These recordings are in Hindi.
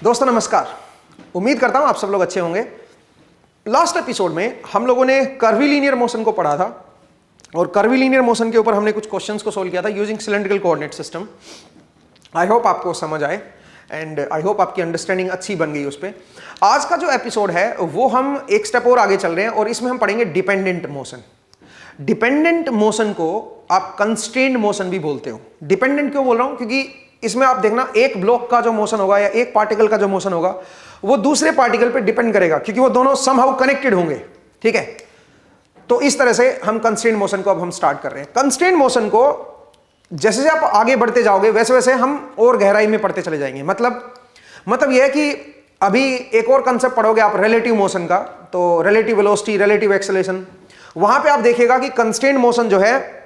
दोस्तों नमस्कार। उम्मीद करता हूं आप सब लोग अच्छे होंगे। लास्ट एपिसोड में हम लोगों ने कर्वीलीनियर मोशन को पढ़ा था और कर्वीलीनियर मोशन के ऊपर हमने कुछ क्वेश्चंस को सोल्व किया था using cylindrical coordinate system. I hope आपको समझ आए एंड आई होप आपकी अंडरस्टैंडिंग अच्छी बन गई उस पर। आज का जो एपिसोड है वो हम एक स्टेप और आगे चल रहे हैं और इसमें हम पढ़ेंगे डिपेंडेंट मोशन। डिपेंडेंट मोशन को आप कंस्ट्रेंड मोशन भी बोलते हो। डिपेंडेंट क्यों बोल रहा हूं? क्योंकि इसमें आप देखना एक ब्लॉक का जो मोशन होगा या एक पार्टिकल का जो मोशन होगा वो दूसरे पार्टिकल पे डिपेंड करेगा क्योंकि वो दोनों समहाउ कनेक्टेड होंगे। ठीक है, तो इस तरह से हम कंस्ट्रेंट मोशन को अब हम स्टार्ट कर रहे हैं। कंस्ट्रेंट मोशन को जैसे जैसे आप आगे बढ़ते जाओगे वैसे वैसे हम और गहराई में पढ़ते चले जाएंगे। मतलब यह है कि अभी एक और कंसेप्ट पढ़ोगे आप रिलेटिव मोशन का, तो रिलेटिव वेलोसिटी, रिलेटिव एक्सेलरेशन, वहां पे आप देखिएगा कि कंस्ट्रेंट मोशन जो है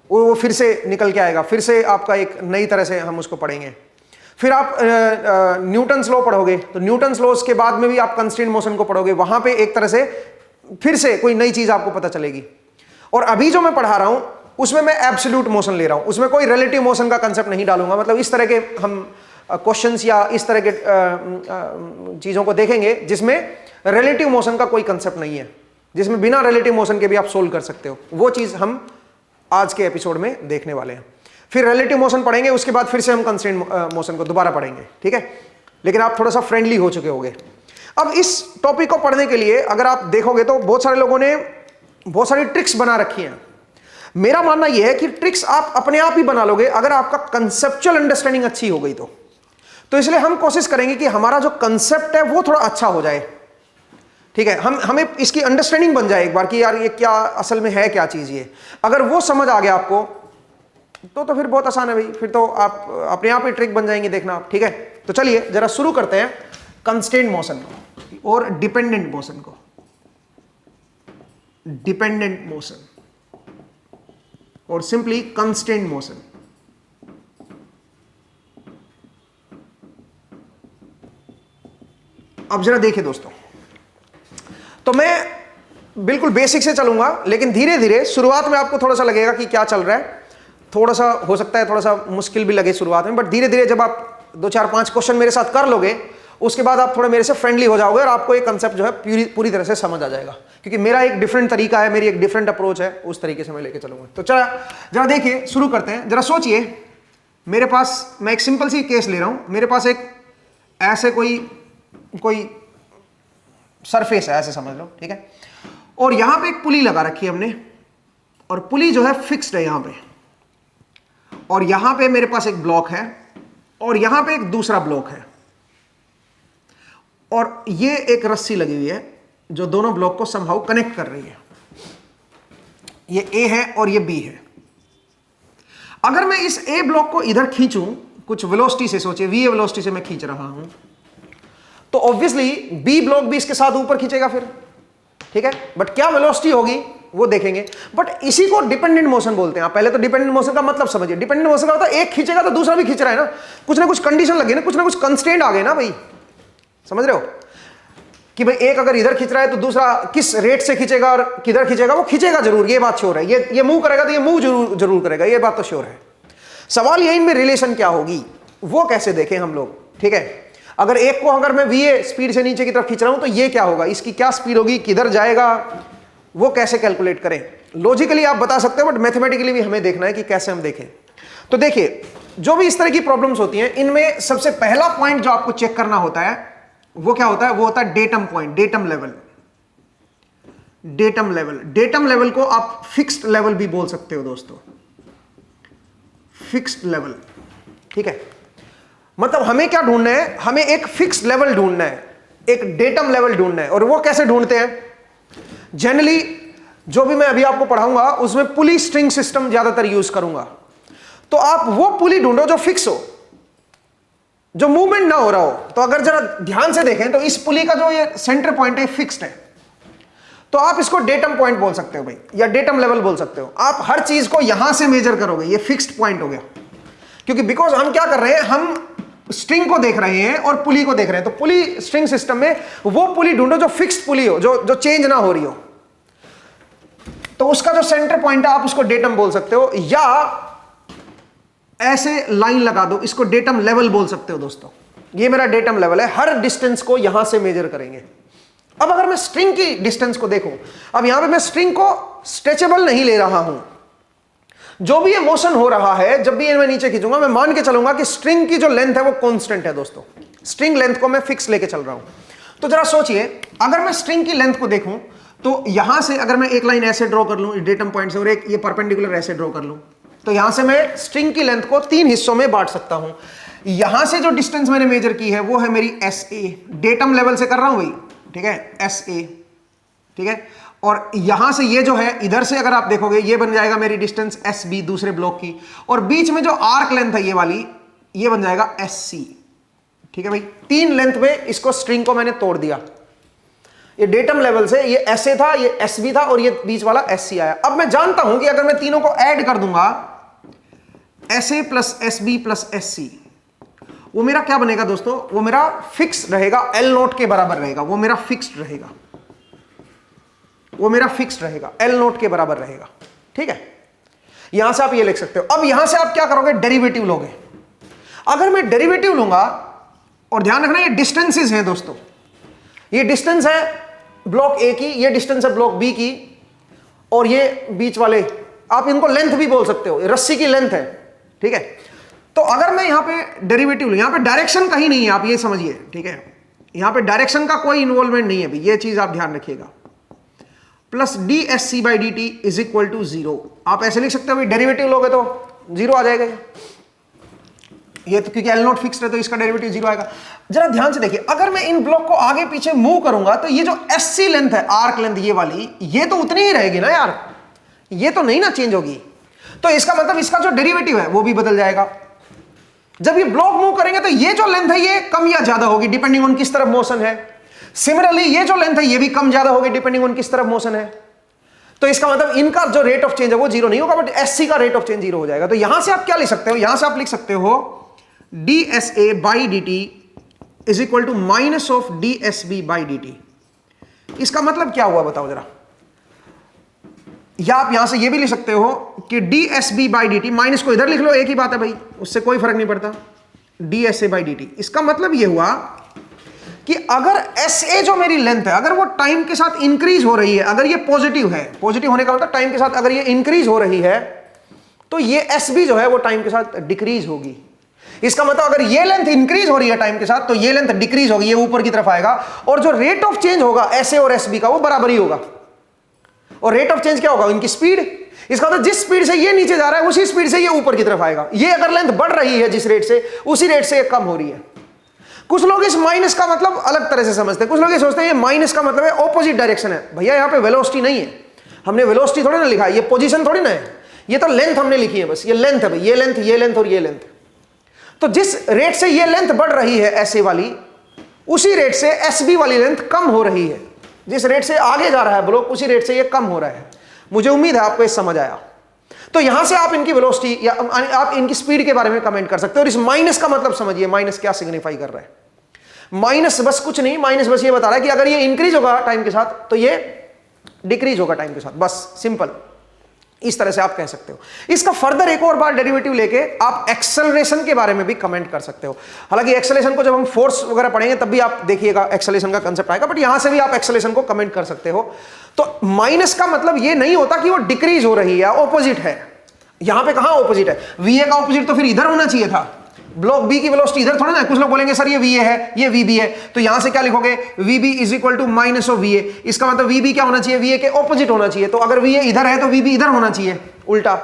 वो फिर से निकल के आएगा, फिर से आपका एक नई तरह से हम उसको पढ़ेंगे। फिर आप न्यूटन्स लॉ पढ़ोगे तो न्यूटन्स लॉ के बाद में भी आप कंस्ट्रेंट मोशन को पढ़ोगे, वहां पे एक तरह से फिर से कोई नई चीज आपको पता चलेगी। और अभी जो मैं पढ़ा रहा हूं उसमें मैं एब्सोल्यूट मोशन ले रहा हूं, उसमें कोई रिलेटिव मोशन का कंसेप्ट नहीं डालूंगा। मतलब इस तरह के हम क्वेश्चंस या इस तरह के चीजों को देखेंगे जिसमें रिलेटिव मोशन का कोई कंसेप्ट नहीं है, जिसमें बिना रिलेटिव मोशन के भी आप सोल्व कर सकते हो। वो चीज हम आज के एपिसोड में देखने वाले हैं। फिर रिलेटिव मोशन पढ़ेंगे, उसके बाद फिर से हम कंस्ट्रेंट मोशन को दोबारा पढ़ेंगे। ठीक है, लेकिन आप थोड़ा सा फ्रेंडली हो चुके होंगे। अब इस टॉपिक को पढ़ने के लिए अगर आप देखोगे तो बहुत सारे लोगों ने बहुत सारी ट्रिक्स बना रखी हैं। मेरा मानना यह है कि ट्रिक्स आप अपने आप ही बना लोगे अगर आपका कंसेप्चुअल अंडरस्टैंडिंग अच्छी हो गई तो इसलिए हम कोशिश करेंगे कि हमारा जो कंसेप्ट है वो थोड़ा अच्छा हो जाए। ठीक है, हमें इसकी अंडरस्टैंडिंग बन जाए एक बार कि यार ये क्या असल में है, क्या चीज ये। अगर वो समझ आ गया आपको तो फिर बहुत आसान है भाई, फिर तो आप अपने आप ही ट्रिक बन जाएंगे, देखना आप। ठीक है, तो चलिए जरा शुरू करते हैं कंस्ट्रेंट मोशन को और डिपेंडेंट मोशन को। डिपेंडेंट मोशन और सिंपली कंस्ट्रेंट मोशन। अब जरा देखिए दोस्तों, तो मैं बिल्कुल बेसिक से चलूंगा, लेकिन धीरे धीरे शुरुआत में आपको थोड़ा सा लगेगा कि क्या चल रहा है, थोड़ा सा हो सकता है थोड़ा सा मुश्किल भी लगे शुरुआत में, बट धीरे धीरे जब आप 2 4 5 क्वेश्चन मेरे साथ कर लोगे उसके बाद आप थोड़ा मेरे से फ्रेंडली हो जाओगे और आपको एक कंसेप्ट जो है पूरी तरह से समझ आ जाएगा। क्योंकि मेरा एक डिफरेंट तरीका है, मेरी एक डिफरेंट अप्रोच है, उस तरीके से मैं लेके चलूंगा। तो चला जरा देखिए, शुरू करते हैं। जरा सोचिए, मेरे पास, मैं एक सिंपल सी केस ले रहा हूं, मेरे पास एक ऐसे कोई सरफेस है, ऐसे समझ लो। ठीक है, और यहां पे एक पुली लगा रखी है हमने और पुली जो है फिक्स्ड है यहां पे, और यहां पे मेरे पास एक ब्लॉक है और यहां पे एक दूसरा ब्लॉक है और ये एक रस्सी लगी हुई है जो दोनों ब्लॉक को समहाउ कनेक्ट कर रही है। ये ए है और ये बी है। अगर मैं इस ए ब्लॉक को इधर खींचूं कुछ वेलोसिटी से, सोचिए वी वेलोसिटी से मैं खींच रहा हूं, तो ऑब्वियसली बी ब्लॉक भी इसके साथ ऊपर खींचेगा फिर। ठीक है, बट क्या वेलोसिटी होगी वो देखेंगे। बट इसी को डिपेंडेंट मोशन बोलते हैं। आप पहले तो डिपेंडेंट मोशन का मतलब समझिए। डिपेंडेंट मोशन का होता है एक खींचेगा तो दूसरा भी खींच रहा है ना कुछ कंडीशन लगी ना कुछ कंस्ट्रेंट आ गए ना भाई, समझ रहे हो कि भाई एक अगर इधर खींच रहा है तो दूसरा किस रेट से खींचेगा और किधर खींचेगा, वो खींचेगा जरूर, ये बात श्योर है। ये मूव करेगा तो ये मूव जरूर करेगा, ये बात तो श्योर है। सवाल ये इनमें रिलेशन क्या होगी वो कैसे देखें हम लोग। ठीक है, अगर एक को अगर मैं वीए स्पीड से नीचे की तरफ खींच रहा हूं तो ये क्या होगा, इसकी क्या स्पीड होगी, किधर जाएगा, वो कैसे कैलकुलेट करें। लॉजिकली आप बता सकते हो बट मैथमेटिकली भी हमें देखना है कि कैसे हम देखें। तो देखिए, जो भी इस तरह की प्रॉब्लम्स होती हैं इनमें सबसे पहला पॉइंट जो आपको चेक करना होता है वो क्या होता है, वो होता है datum point, datum level. Datum level को आप फिक्स्ड लेवल भी बोल सकते हो दोस्तों, फिक्स्ड लेवल। ठीक है, मतलब हमें क्या ढूंढना है, हमें एक फिक्स्ड लेवल ढूंढना है, एक डेटम लेवल ढूंढना है। और वो कैसे ढूंढते हैं, जनरली जो भी मैं अभी आपको पढ़ाऊंगा उसमें पुली स्ट्रिंग सिस्टम ज्यादातर यूज करूंगा। तो आप वो पुली ढूंढो जो फिक्स हो, जो मूवमेंट ना हो रहा हो। तो अगर जरा ध्यान से देखें तो इस पुली का जो ये सेंटर पॉइंट है फिक्स्ड है, तो आप इसको डेटम पॉइंट बोल सकते हो भाई, या डेटम लेवल बोल सकते हो। आप हर चीज को यहां से मेजर करोगे, ये फिक्स्ड पॉइंट हो गया। क्योंकि बिकॉज हम क्या कर रहे हैं, हम स्ट्रिंग को देख रहे हैं और पुली को देख रहे हैं। तो पुली स्ट्रिंग सिस्टम में वो पुली ढूंढो जो फिक्स्ड पुली हो, जो चेंज ना हो रही हो। तो उसका जो सेंटर पॉइंट है आप उसको डेटम बोल सकते हो, या ऐसे लाइन लगा दो, इसको डेटम लेवल बोल सकते हो दोस्तों। ये मेरा डेटम लेवल है, हर डिस्टेंस को यहां से मेजर करेंगे। अब अगर मैं स्ट्रिंग की डिस्टेंस को देखूं, अब यहां पे मैं स्ट्रिंग को स्ट्रेचेबल नहीं ले रहा हूं, जो भी ये मोशन हो रहा है, जब भी ये मैं नीचे खींचूंगा, मैं मान के चलूंगा कि स्ट्रिंग की जो लेंथ है वो कांस्टेंट है दोस्तों, स्ट्रिंग लेंथ को मैं फिक्स लेके चल रहा हूं। तो जरा सोचिए, अगर मैं स्ट्रिंग की लेंथ को देखूं तो यहां से अगर मैं एक लाइन ऐसे ड्रॉ कर लूं डेटम पॉइंट से और एक ये परपेंडिकुलर ऐसे ड्रॉ कर लूं, तो यहां से मैं स्ट्रिंग की लेंथ को 3 हिस्सों में बांट सकता हूं। यहां से जो डिस्टेंस मैंने मेजर की है वो है मेरी एस ए, डेटम लेवल से कर रहा हूं भाई, ठीक है, एस ए, ठीक है। और यहां से ये जो है, इधर से अगर आप देखोगे ये बन जाएगा मेरी डिस्टेंस एस बी दूसरे ब्लॉक की, और बीच में जो आर्क लेंथ है ये वाली, ये बन जाएगा एस सी, ठीक है भाई। 3 लेंथ में इसको स्ट्रिंग को मैंने तोड़ दिया। ये डेटम लेवल से ये एस ए था, ये एस बी था, और ये बीच वाला एस सी आया। अब मैं जानता हूं कि अगर मैं तीनों को ऐड कर दूंगा, S A plus S B plus S C, वो मेरा क्या बनेगा दोस्तों, वो मेरा फिक्स रहेगा, एल नोट के बराबर रहेगा, वो मेरा फिक्स्ड रहेगा, वो मेरा फिक्स्ड रहेगा, एल नोट के बराबर रहेगा, ठीक है। यहां से आप ये लिख सकते हो। अब यहां से आप क्या करोगे, डेरिवेटिव लोगे। अगर मैं डेरिवेटिव लूंगा, और ध्यान रखना ये डिस्टेंसेस हैं दोस्तों, ये डिस्टेंस है ब्लॉक ए की, ये डिस्टेंस है ब्लॉक बी की, और ये बीच वाले आप इनको लेंथ भी बोल सकते हो, रस्सी की लेंथ है, ठीक है। तो अगर मैं यहां पे डेरिवेटिव लूं, यहां पे डायरेक्शन कहीं नहीं है, आप ये समझिए, ठीक है, यहां पे डायरेक्शन का कोई इन्वॉल्वमेंट नहीं है भाई, ये चीज आप ध्यान रखिएगा। Plus D S C by D T is equal to 0, आप ऐसे लिख सकते हो भाई, डेरिवेटिव लोगे तो 0 आ जाएगा ये तो, क्योंकि एल नोट फिक्स्ड है तो इसका डेरिवेटिव 0 आएगा। जरा ध्यान से देखिए, अगर मैं इन ब्लॉक को आगे पीछे मूव करूंगा तो ये जो एस सी लेंथ है, आर्क लेंथ ये वाली, ये तो उतनी ही रहेगी ना यार, ये तो नहीं ना चेंज होगी। तो इसका मतलब इसका जो डेरिवेटिव है वो भी बदल जाएगा। जब ये ब्लॉक मूव करेंगे तो ये जो लेंथ है ये कम या ज्यादा होगी डिपेंडिंग ऑन किस तरफ मोशन है। सिमिलरली ये जो लेंथ है ये भी कम ज्यादा होगी डिपेंडिंग ऑन किस तरफ मोशन है। तो इसका मतलब इनका जो रेट ऑफ चेंज है वो 0 नहीं होगा, बट एससी का रेट ऑफ चेंज 0 हो जाएगा। तो यहां से आप क्या लिख सकते हो, यहां से आप लिख सकते हो D S A by D T is equal to minus of D S B by D T. इसका मतलब क्या हुआ बताओ जरा, या आप यहां से ये भी लिख सकते हो कि D S B by D T, minus को इधर लिख लो, एक ही बात है भाई, उससे कोई फर्क नहीं पड़ता, D S A by D T. इसका मतलब ये हुआ कि अगर एस ए जो मेरी लेंथ है, अगर वो टाइम के साथ इंक्रीज हो रही है, अगर ये पॉजिटिव है, पॉजिटिव होने का मतलब टाइम के साथ अगर ये इंक्रीज हो रही है, तो ये एस बी जो है वो टाइम के साथ डिक्रीज होगी। इसका मतलब अगर ये लेंथ इंक्रीज हो रही है टाइम के साथ, तो ये लेंथ डिक्रीज होगी, ये ऊपर की तरफ आएगा, और जो रेट ऑफ चेंज होगा एस ए और एस बी का वो बराबर ही होगा। और रेट ऑफ चेंज क्या होगा, इनकी स्पीड। इसका मतलब जिस स्पीड से ये नीचे जा रहा है उसी स्पीड से ये ऊपर की तरफ आएगा। ये अगर लेंथ बढ़ रही है जिस रेट से, उसी रेट से ये कम हो रही है। कुछ लोग इस माइनस का मतलब अलग तरह से समझते हैं, कुछ लोग ये सोचते हैं ये माइनस का मतलब है ऑपोजिट डायरेक्शन है। भैया यहाँ पे वेलोसिटी नहीं है, हमने वेलोसिटी थोड़ी ना लिखा है, ये पोजीशन थोड़ी ना है, ये तो लेंथ हमने लिखी है बस, ये लेंथ है भाई, ये लेंथ, ये लेंथ और ये लेंथ। तो जिस रेट से ये लेंथ बढ़ रही है एस ए वाली, उसी रेट से एस बी वाली लेंथ कम हो रही है। जिस रेट से आगे जा रहा है ब्लॉक, उसी रेट से ये कम हो रहा है। मुझे उम्मीद है आपको ये समझ आया। तो यहां से आप इनकी वेलोसिटी या आप इनकी स्पीड के बारे में कमेंट कर सकते हो। और इस माइनस का मतलब समझिए, माइनस क्या सिग्निफाई कर रहा है। माइनस बस कुछ नहीं, माइनस बस ये बता रहा है कि अगर ये इंक्रीज होगा टाइम के साथ तो ये डिक्रीज होगा टाइम के साथ, बस सिंपल। इस तरह से आप कह सकते हो। इसका फर्दर एक और बार डेरिवेटिव लेके आप एक्सेलरेशन के बारे में भी कमेंट कर सकते हो। हालांकि एक्सेलरेशन को जब हम फोर्स वगैरह पढ़ेंगे तब भी आप देखिएगा एक्सेलरेशन का कंसेप्ट आएगा, बट यहां से भी आप एक्सेलरेशन को कमेंट कर सकते हो। तो माइनस का मतलब ये नहीं होता कि वो डिक्रीज हो रही है, ऑपोजिट है। यहां पे कहां ऑपोजिट है, वीए का ऑपोजिट तो फिर इधर होना चाहिए था, ब्लॉक बी की वेलोसिटी इधर थोड़ा ना। कुछ लोग बोलेंगे सर ये वीए है, ये वीबी है, तो यहां से क्या लिखोगे, V B is equal to minus of V A. इसका मतलब वीबी क्या होना चाहिए, वीए के ऑपोजिट होना चाहिए। तो अगर वीए इधर है तो वीबी इधर होना चाहिए, उल्टा।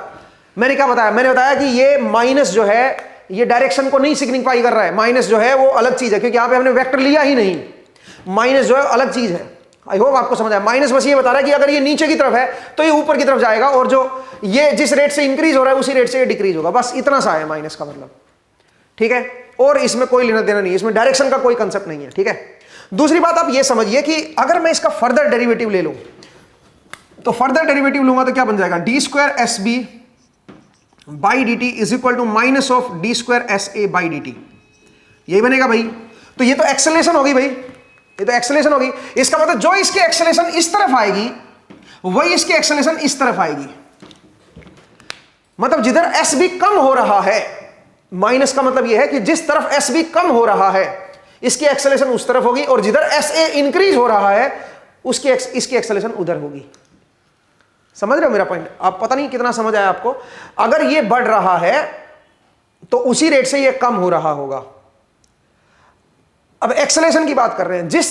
मैंने क्या बताया, मैंने बताया कि ये माइनस जो है ये डायरेक्शन को नहीं सिग्निफाई कर रहा है। माइनस जो है वो अलग चीज है, क्योंकि यहां पे हमने वेक्टर लिया ही नहीं। माइनस जो है अलग चीज है। आई होप आपको समझ आया। माइनस बस ये बता रहा है कि अगर ये नीचे की तरफ है तो ये ऊपर की तरफ जाएगा, और जो ये जिस रेट से इंक्रीज हो रहा है उसी रेट से ये डिक्रीज होगा। बस इतना सा है माइनस का मतलब, ठीक है। और इसमें कोई लेना देना नहीं है, इसमें डायरेक्शन का कोई कंसेप्ट नहीं है, ठीक है। दूसरी बात आप ये समझिए कि अगर मैं इसका फर्दर डेरिवेटिव ले लूं, तो फर्दर डेरिवेटिव लूंगा तो क्या बन जाएगा, D square S B by D T is equal to minus of D square S A by D T. यही बनेगा भाई। तो ये तो एक्सेलरेशन होगी भाई, ये तो एक्सेलरेशन होगी। इसका मतलब जो इसकी एक्सेलरेशन इस तरफ आएगी वही इसकी एक्सेलरेशन इस तरफ आएगी। मतलब जिधर एस बी कम हो रहा है माइनस का मतलब यह है कि जिस तरफ एस बी कम हो रहा है इसकी एक्सेलेरेशन उस तरफ होगी, और जिधर एस ए इंक्रीज हो रहा है इसकी एक्सेलेरेशन उधर होगी। समझ रहे हो मेरा पॉइंट? आप पता नहीं कितना समझ आया आपको। अगर ये बढ़ रहा है तो उसी रेट से ये कम हो रहा होगा। अब एक्सेलेरेशन की बात कर रहे हैं, जिस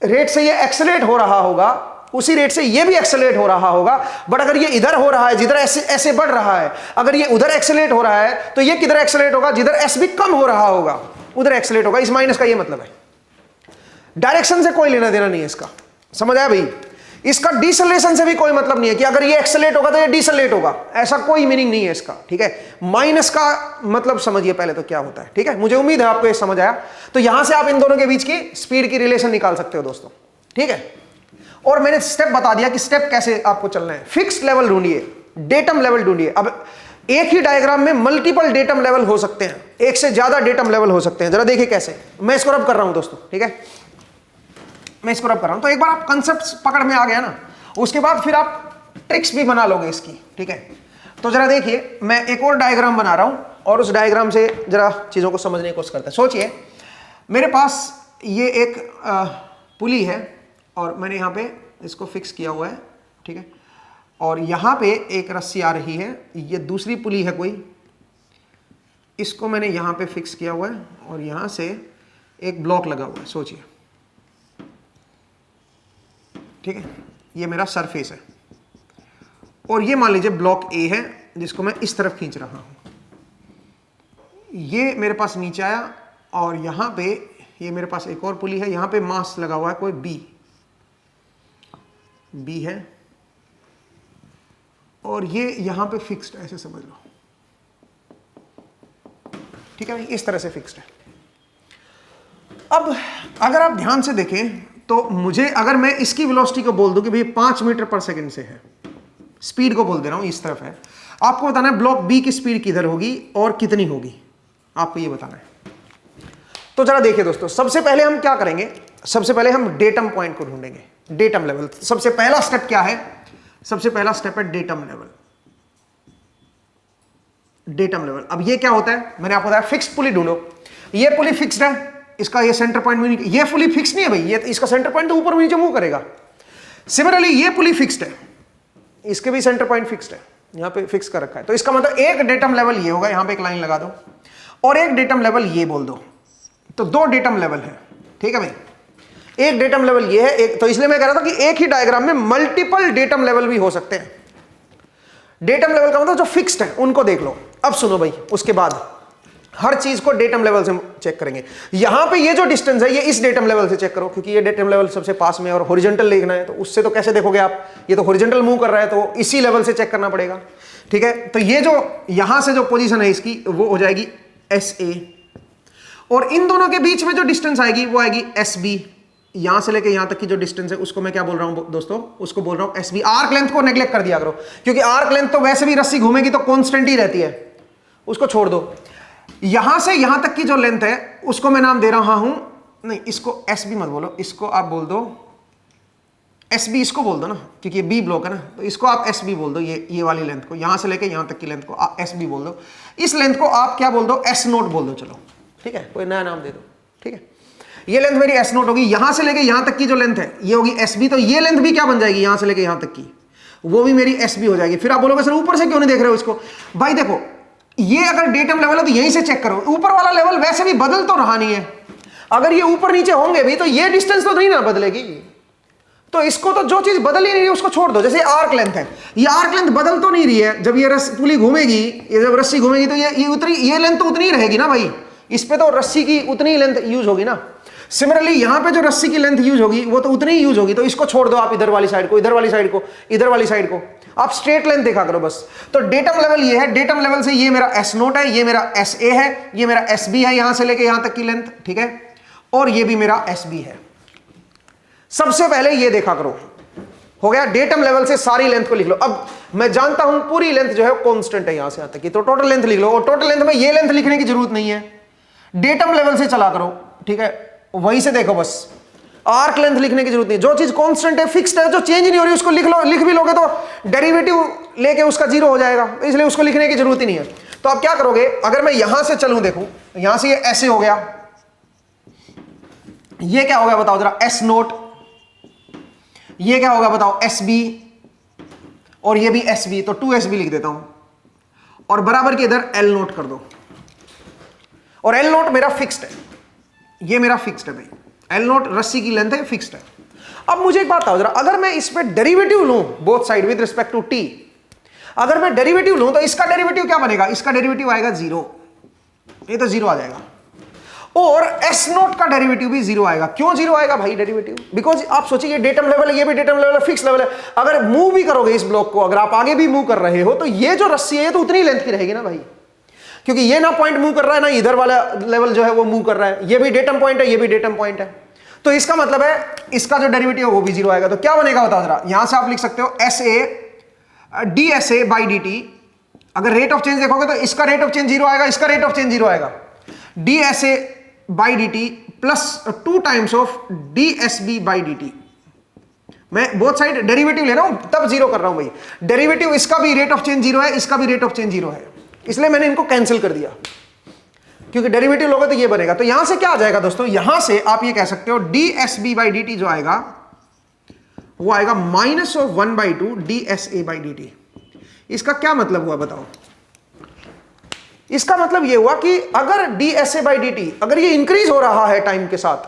रेट से ये एक्सेलेरेट हो रहा होगा उसी रेट से ये भी एक्सेलेरेट हो रहा होगा। बट अगर ये इधर हो रहा है जिधर ऐसे बढ़ रहा है, अगर ये उधर एक्सेलेरेट हो रहा है तो ये किधर एक्सेलेरेट होगा? जिधर एस भी कम हो रहा होगा उधर एक्सेलेरेट होगा। इस माइनस का ये मतलब है। डायरेक्शन से कोई लेना देना नहीं है इसका। समझ आया भाई? इसका डिसेलेरेशन से भी कोई मतलब नहीं है कि अगर ये एक्सेलेरेट होगा तो ये डिसेलेरेट होगा, ऐसा कोई मीनिंग नहीं है इसका। ठीक है, माइनस का मतलब समझिए पहले तो क्या होता है। ठीक है, मुझे उम्मीद है आपको ये समझ आया। तो यहां से आप इन दोनों के बीच की स्पीड की रिलेशन निकाल सकते हो दोस्तों। ठीक है, और मैंने स्टेप बता दिया कि स्टेप कैसे आपको चलना है। फिक्स्ड लेवल ढूंढिए, डेटम लेवल ढूंढिए। अब एक ही डायग्राम में मल्टीपल डेटम लेवल हो सकते हैं, एक से ज्यादा डेटम लेवल हो सकते हैं। जरा देखिए कैसे। मैं इसको रब कर रहा हूं दोस्तों। ठीक है, मैं इसको रब कर रहा हूं। तो एक बार आप कंसेप्ट पकड़ में आ गया ना, उसके बाद फिर आप ट्रिक्स भी बना लोगे इसकी। ठीक है, तो जरा देखिए, मैं एक और डायग्राम बना रहा हूं और उस डायग्राम से जरा चीजों को समझने की कोशिश करते हैं। सोचिए, मेरे पास ये एक पुली है और मैंने यहां पे इसको फिक्स किया हुआ है। ठीक है, और यहां पे एक रस्सी आ रही है, ये दूसरी पुली है कोई, इसको मैंने यहां पे फिक्स किया हुआ है और यहां से एक ब्लॉक लगा हुआ है। सोचिए, ठीक है, ये मेरा सरफेस है और ये मान लीजिए ब्लॉक ए है जिसको मैं इस तरफ खींच रहा हूं। ये मेरे पास नीचे आया और यहां पे ये मेरे पास एक और पुली है, यहां पे मास लगा हुआ है कोई बी है और ये यहां पे फिक्स्ड है, ऐसे समझ लो। ठीक है, इस तरह से फिक्स्ड है। अब अगर आप ध्यान से देखें तो मुझे, अगर मैं इसकी वेलोसिटी को बोल दूं कि भाई 5 मीटर पर सेकंड से है, स्पीड को बोल दे रहा हूं इस तरफ है, आपको बताना है ब्लॉक बी की स्पीड किधर होगी और कितनी होगी, आपको ये बताना है। तो जरा देखिए दोस्तों, सबसे पहले हम क्या करेंगे? सबसे पहले हम डेटम पॉइंट को ढूंढेंगे, डेटम लेवल। सबसे पहला स्टेप क्या है? सबसे पहला स्टेप है डेटम लेवल। डेटम लेवल, अब ये क्या होता है? मैंने आपको बताया फिक्स्ड पुली ढूंढो। ये पुली फिक्स्ड है, इसका ये सेंटर पॉइंट में, ये पुली फिक्स नहीं है भाई, ये इसका सेंटर पॉइंट तो ऊपर नीचे मूव करेगा। सिमिलरली ये पुली फिक्स्ड है, इसके भी सेंटर पॉइंट फिक्स्ड है, यहां पे फिक्स कर रखा है। तो इसका मतलब एक डेटम लेवल ये होगा, यहां पे एक लाइन लगा दो, और एक डेटम लेवल ये बोल दो, तो 2 डेटम लेवल है। ठीक है भाई, एक डेटम लेवल ये है, एक, तो इसलिए मैं कह रहा था कि एक ही डायग्राम में मल्टीपल डेटम लेवल भी हो सकते हैं। डेटम लेवल का मतलब जो फिक्स्ड है उनको देख लो। अब सुनो भाई, उसके बाद हर चीज को डेटम लेवल से चेक करेंगे। यहां पे ये जो डिस्टेंस है ये इस डेटम लेवल से चेक करो, क्योंकि ये डेटम लेवल सबसे पास में है और हॉरिजॉन्टल देखना है, तो उससे तो कैसे देखोगे आप? ये तो हॉरिजॉन्टल मूव कर रहा है, तो इसी लेवल से चेक करना पड़ेगा। ठीक है, तो ये जो यहां से जो पोजीशन है इसकी वो हो जाएगी एस ए, और इन दोनों के बीच में जो डिस्टेंस आएगी वो आएगी एस बी। यहां से लेके यहां तक की जो डिस्टेंस है उसको मैं क्या बोल रहा हूं दोस्तों? उसको बोल रहा हूं एस बी। आर्क लेंथ को नेग्लेक्ट कर दिया करो, क्योंकि आर्क लेंथ तो वैसे भी रस्सी घूमेगी तो कांस्टेंट ही रहती है, उसको छोड़ दो। यहां से यहां तक की जो लेंथ है उसको मैं नाम दे रहा हूं, नहीं इसको एस बी मत बोलो, इसको आप बोल दो एस बी, इसको बोल दो ना, क्योंकि ये बी ब्लॉक है ना, तो इसको आप एस बी बोल दो। ये वाली लेंथ को, यहां से लेके यहां तक की लेंथ को आप एस बी बोल दो। इस लेंथ को आप क्या बोल दो? एस नोट बोल दो। चलो ठीक है, कोई नया नाम दे दो। ठीक है, ये लेंथ मेरी एस नोट होगी। यहां से लेके यहां तक की जो लेंथ है ये होगी एस बी, तो ये लेंथ भी क्या बन जाएगी? यहां से लेके यहां तक की वो भी मेरी एस बी हो जाएगी। फिर आप बोलोगे सर ऊपर से क्यों नहीं देख रहे हो इसको? भाई देखो, ये अगर डेटम लेवल है तो यहीं से चेक करो, ऊपर वाला लेवल वैसे भी बदल तो रहा नहीं है। अगर ये ऊपर नीचे होंगे भी तो ये डिस्टेंस तो नहीं ना बदलेगी, तो इसको तो जो चीज बदल ही नहीं रही उसको छोड़ दो। जैसे आर्क लेंथ है, ये आर्क लेंथ बदल तो नहीं रही है, जब ये पुली घूमेगी, ये जब रस्सी घूमेगी तो ये लेंथ तो उतनी ही रहेगी ना भाई, इस पे तो रस्सी की उतनी ही लेंथ यूज होगी ना। सिमिलरली यहां पे जो रस्सी की लेंथ यूज होगी वो तो उतनी ही यूज होगी, तो इसको छोड़ दो आप, इधर वाली साइड को, इधर वाली साइड को, इधर वाली साइड को, आप स्ट्रेट लेंथ देखा करो बस। तो डेटम लेवल ये है, डेटम लेवल से ये मेरा एस नोट है, ये मेरा एस ए है, ये मेरा एस बी है, यहां से लेके यहां तक की लेंथ। ठीक है, और ये भी मेरा एस बी है। सबसे पहले ये देखा करो, हो गया डेटम लेवल से सारी लेंथ को लिख लो। अब मैं जानता हूं पूरी लेंथ जो है कांस्टेंट है यहां से यहां तक की, तो टोटल लेंथ लिख लो, और टोटल लेंथ में ये लेंथ लिखने की जरूरत नहीं है, डेटम लेवल से चला करो। ठीक है, वहीं से देखो बस, आर्क लेंथ लिखने की जरूरत नहीं। जो चीज कांस्टेंट है, फिक्स्ड है, जो चेंज नहीं हो रही, उसको लिख लो। लिख भी लोगे तो डेरिवेटिव लेके उसका जीरो हो जाएगा, इसलिए उसको लिखने की जरूरत ही नहीं है। तो तो आप क्या करोगे, अगर मैं यहां से चलूं, देखो यहां से ये ऐसे हो गया, ये क्या हो गया बताओ जरा, एस नोट, ये क्या होगा बताओ, एस बी, और ये भी एस बी, तो 2SB लिख देता हूं, और बराबर के इधर एल नोट कर दो, और एल नोट मेरा फिक्स्ड है, ये मेरा फिक्स्ड है भाई, एल नोट रस्सी की लेंथ है, फिक्स्ड है। अब मुझे एक बात बताओ जरा, अगर मैं इस पे डेरिवेटिव लूं both side with respect to T, अगर मैं डेरिवेटिव लूं तो इसका डेरिवेटिव क्या बनेगा, इसका डेरिवेटिव आएगा 0, ये तो 0 आ जाएगा, और एस नोट का डेरिवेटिव भी 0 आएगा। क्यों 0 आएगा भाई डेरिवेटिव, बिकॉज आप सोचिए ये डेटम लेवल है, ये भी डेटम लेवल है, फिक्स लेवल है, अगर मूव भी करोगे इस ब्लॉक को, अगर आप आगे भी मूव कर रहे हो तो ये जो रस्सी है ये तो उतनी लेंथ की रहेगी ना भाई, क्योंकि ये ना पॉइंट मूव कर रहा है ना इधर वाला लेवल जो है वो मूव कर रहा है, ये भी डेटम पॉइंट है, ये भी डेटम पॉइंट है, तो इसका मतलब है इसका जो डेरिवेटिव है वो भी 0 आएगा। तो क्या बनेगा बताओ जरा, यहां से आप लिख सकते हो SA DSA बाई DT, अगर रेट ऑफ चेंज देखोगे तो इसका रेट ऑफ चेंज 0 आएगा, इसका रेट ऑफ चेंज 0 आएगा, DSA by DT plus 2 times of DSB by DT, मैं बोथ साइड डेरिवेटिव ले रहा हूं तब 0 कर रहा हूं भाई, डेरिवेटिव इसका भी रेट ऑफ चेंज 0 है, इसका भी रेट ऑफ चेंज 0 है, इसलिए मैंने इनको कैंसिल कर दिया, क्योंकि डेरिवेटिव लोगे तो ये बनेगा। तो यहां से क्या आ जाएगा दोस्तों, यहां से आप ये कह सकते हो DSB बाई DT जो आएगा वो आएगा -1/2 DSA बाई DT। इसका क्या मतलब हुआ बताओ, इसका मतलब ये हुआ कि अगर DSA बाई DT अगर ये इंक्रीज हो रहा है टाइम के साथ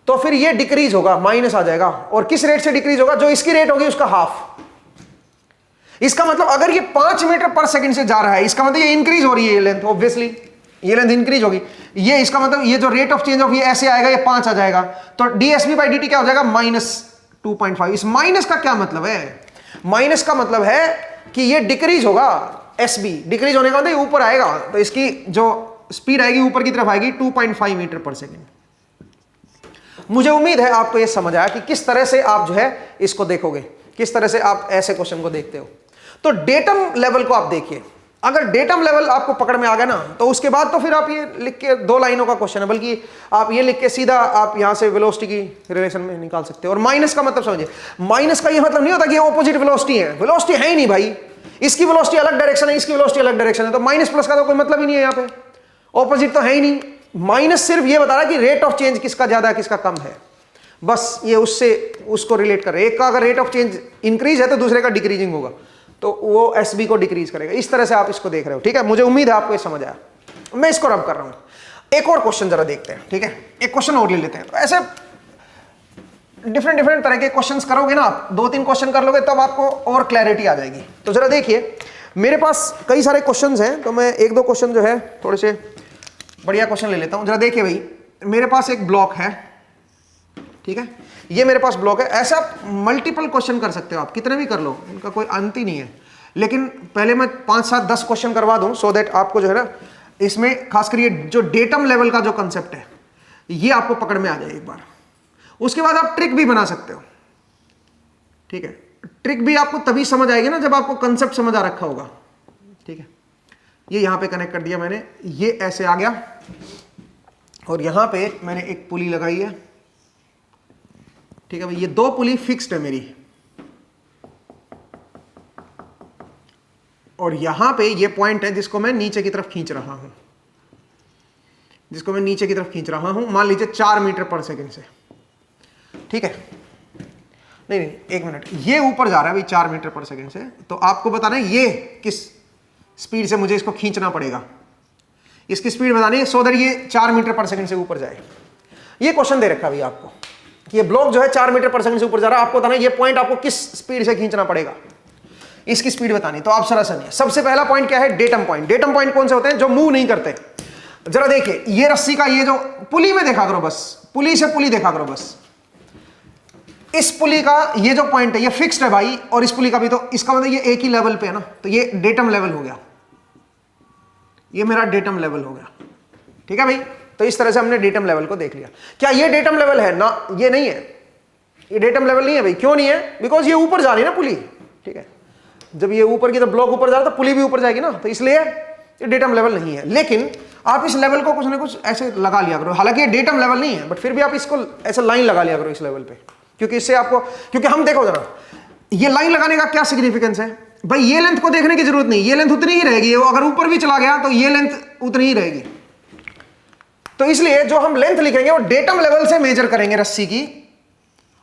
तो फिर ये डिक्रीज होगा, माइनस आ जाएगा, और किस रेट से डिक्रीज होगा, जो इसकी रेट होगी उसका हाफ। इसका मतलब अगर ये 5 मीटर पर सेकंड से जा रहा है, इसका मतलब ये इंक्रीज हो रही है ये लेंथ, ऑब्वियसली ये लेंथ इंक्रीज होगी, ये इसका मतलब ये जो रेट ऑफ चेंज ऑफ ये ऐसे आएगा, ये 5 आ जाएगा, तो DSB बाई DT क्या हो जाएगा -2.5। इस माइनस का क्या मतलब है, माइनस का मतलब है कि ये डिक्रीज होगा, SB डिक्रीज होने का मतलब ऊपर आएगा, तो इसकी जो स्पीड आएगी ऊपर की तरफ आएगी 2.5 मीटर पर सेकेंड। मुझे उम्मीद है आपको ये समझ आया कि किस तरह से आप जो है इसको देखोगे, किस तरह से आप ऐसे क्वेश्चन को देखते हो। तो डेटम लेवल को आप देखिए, अगर डेटम लेवल आपको पकड़ में आ गया ना तो उसके बाद तो फिर आप ये लिख के 2 लाइनों का क्वेश्चन है, बल्कि आप ये लिख के सीधा आप यहां से वेलोसिटी की रिलेशन में निकाल सकते हो। और माइनस का मतलब समझिए, माइनस का ये मतलब नहीं होता कि ये ऑपोजिट वेलोसिटी है, वेलोसिटी है ही नहीं भाई, इसकी वेलोसिटी अलग डायरेक्शन है, इसकी वेलोसिटी अलग डायरेक्शन है, तो माइनस प्लस का तो कोई मतलब ही नहीं है, यहाँ पे ऑपोजिट तो है ही नहीं। माइनस सिर्फ ये बता रहा है कि रेट ऑफ चेंज किसका ज्यादा है किसका कम है, बस ये उससे उसको रिलेट कर रहे हैं। एक का अगर रेट ऑफ चेंज इंक्रीज है तो दूसरे का डिक्रीजिंग होगा, तो वो SB को डिक्रीज करेगा। इस तरह से आप इसको देख रहे हो, ठीक है। मुझे उम्मीद है आपको ये समझ आया। मैं इसको रब कर रहा हूं। एक और क्वेश्चन जरा देखते हैं, ठीक है, एक क्वेश्चन और ले लेते हैं। तो ऐसे डिफरेंट तरह के क्वेश्चंस करोगे ना आप, 2-3 क्वेश्चन कर लोगे तब आपको और क्लैरिटी आ जाएगी। तो जरा देखिए, मेरे पास कई सारे क्वेश्चंस हैं, तो मैं 1-2 क्वेश्चन जो है थोड़े से बढ़िया क्वेश्चन ले लेता हूं। जरा देखिए भाई, मेरे पास एक ब्लॉक है, ठीक है, ये मेरे पास ब्लॉक है। ऐसा आप मल्टीपल क्वेश्चन कर सकते हो, आप कितने भी कर लो, इनका कोई अंत ही नहीं है। लेकिन पहले मैं 5, 7, 10 क्वेश्चन करवा दूं, सो दैट आपको जो है ना इसमें खासकर ये जो डेटम लेवल का जो कंसेप्ट है ये आपको पकड़ में आ जाए एक बार। उसके बाद आप ट्रिक भी बना सकते हो, ठीक है। ट्रिक भी आपको तभी समझ आएगी ना जब आपको कंसेप्ट समझ आ रखा होगा, ठीक है। ये यहां पे कनेक्ट कर दिया मैंने, ये ऐसे आ गया, और यहां पे मैंने एक पुली लगाई है, ठीक है भाई। ये 2 पुली फिक्स्ड है मेरी, और यहां पे ये पॉइंट है जिसको मैं नीचे की तरफ खींच रहा हूं, जिसको मैं नीचे की तरफ खींच रहा हूं, मान लीजिए 4 मीटर पर सेकंड से, ठीक है। नहीं, एक मिनट, ये ऊपर जा रहा है भाई 4 मीटर पर सेकंड से, तो आपको बताना है ये किस स्पीड से मुझे इसको खींचना पड़ेगा, इसकी स्पीड बतानी है, सो दैट ये 4 मीटर पर सेकंड से ऊपर जाए। ये क्वेश्चन दे रखा है भाई आपको, ये ब्लॉक जो है 4 मीटर पर सेकंड से ऊपर जा रहा है, आपको बताना है ये पॉइंट आपको किस स्पीड से खींचना पड़ेगा, इसकी स्पीड बतानी। तो आप सरासर नहीं, सबसे पहला पॉइंट क्या है, डेटम पॉइंट। डेटम पॉइंट कौन से होते हैं, जो मूव नहीं करते। जरा देखिए, ये रस्सी का ये जो पुली में देखा करो, बस पुली से पुली देखा करो, बस इस पुली का ये जो पॉइंट है ये फिक्स्ड है भाई, और इस पुली का भी, तो इसका मतलब ये एक ही लेवल पे है ना, तो ये डेटम लेवल हो गया, ये मेरा डेटम लेवल हो गया, ठीक है भाई। तो इस तरह से हमने डेटम लेवल को देख लिया। क्या ये डेटम लेवल है ना, ये नहीं है, ये डेटम लेवल नहीं है भाई। क्यों नहीं है, बिकॉज ये ऊपर जा रही है ना पुली, ठीक है। जब ये ऊपर की, तो ब्लॉक ऊपर जा रहा है तो पुली भी ऊपर जाएगी ना, तो इसलिए ये डेटम लेवल नहीं है। लेकिन आप इस लेवल को कुछ ना कुछ ऐसे लगा लिया करो, हालांकि ये डेटम लेवल नहीं है, बट फिर भी आप इसको ऐसे लाइन लगा लिया करो इस लेवल पे, क्योंकि इससे आपको, क्योंकि हम देखो जरा, ये लाइन लगाने का क्या सिग्निफिकेंस है, भाई ये लेंथ को देखने की जरूरत नहीं, ये लेंथ उतनी ही रहेगी, अगर ऊपर भी चला गया तो ये लेंथ उतनी ही रहेगी। तो इसलिए जो हम लेंथ लिखेंगे वो डेटम लेवल से मेजर करेंगे रस्सी की,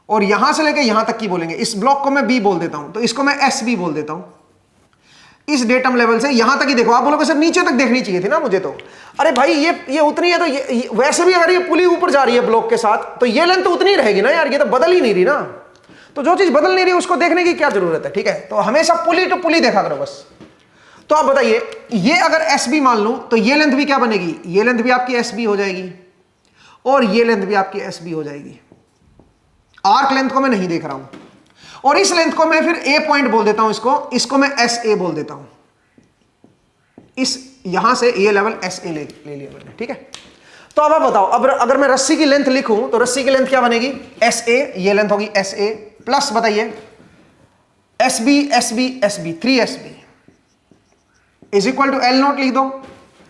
और यहां से लेकर यहां तक की बोलेंगे। इस ब्लॉक को मैं बी बोल देता हूं, तो इसको मैं एस बी बोल देता हूं। इस डेटम लेवल से यहां तक ही देखो, आप बोलोगे सर नीचे तक देखनी चाहिए थी ना मुझे, तो अरे भाई ये उतनी है, तो ये वैसे भी अगर ये पुली ऊपर जा रही है ब्लॉक के साथ तो ये लेंथ तो उतनी रहेगी ना यार, ये तो बदल ही नहीं रही ना। तो जो चीज बदल नहीं रही उसको देखने की क्या जरूरत है, ठीक है। तो हमेशा पुली टू पुली देखा करो बस। तो आप बताइए, ये अगर एस बी मान लूं तो ये लेंथ भी क्या बनेगी, ये लेंथ भी आपकी एस बी हो जाएगी और ये लेंथ भी आपकी एस बी हो जाएगी। आर्क लेंथ को मैं नहीं देख रहा हूं, और इस लेंथ को मैं फिर ए पॉइंट बोल देता हूं, इसको मैं एस ए बोल देता हूं। इस यहां से ये लेवल एस ए ले लिया मैंने, ठीक है। तो अब आप बताओ, अब अगर मैं रस्सी की लेंथ लिखूं तो रस्सी की लेंथ क्या बनेगी, एस ए, ये लेंथ होगी एस ए प्लस बताइए S B S B S B 3SB is equal to L naught लिख दो।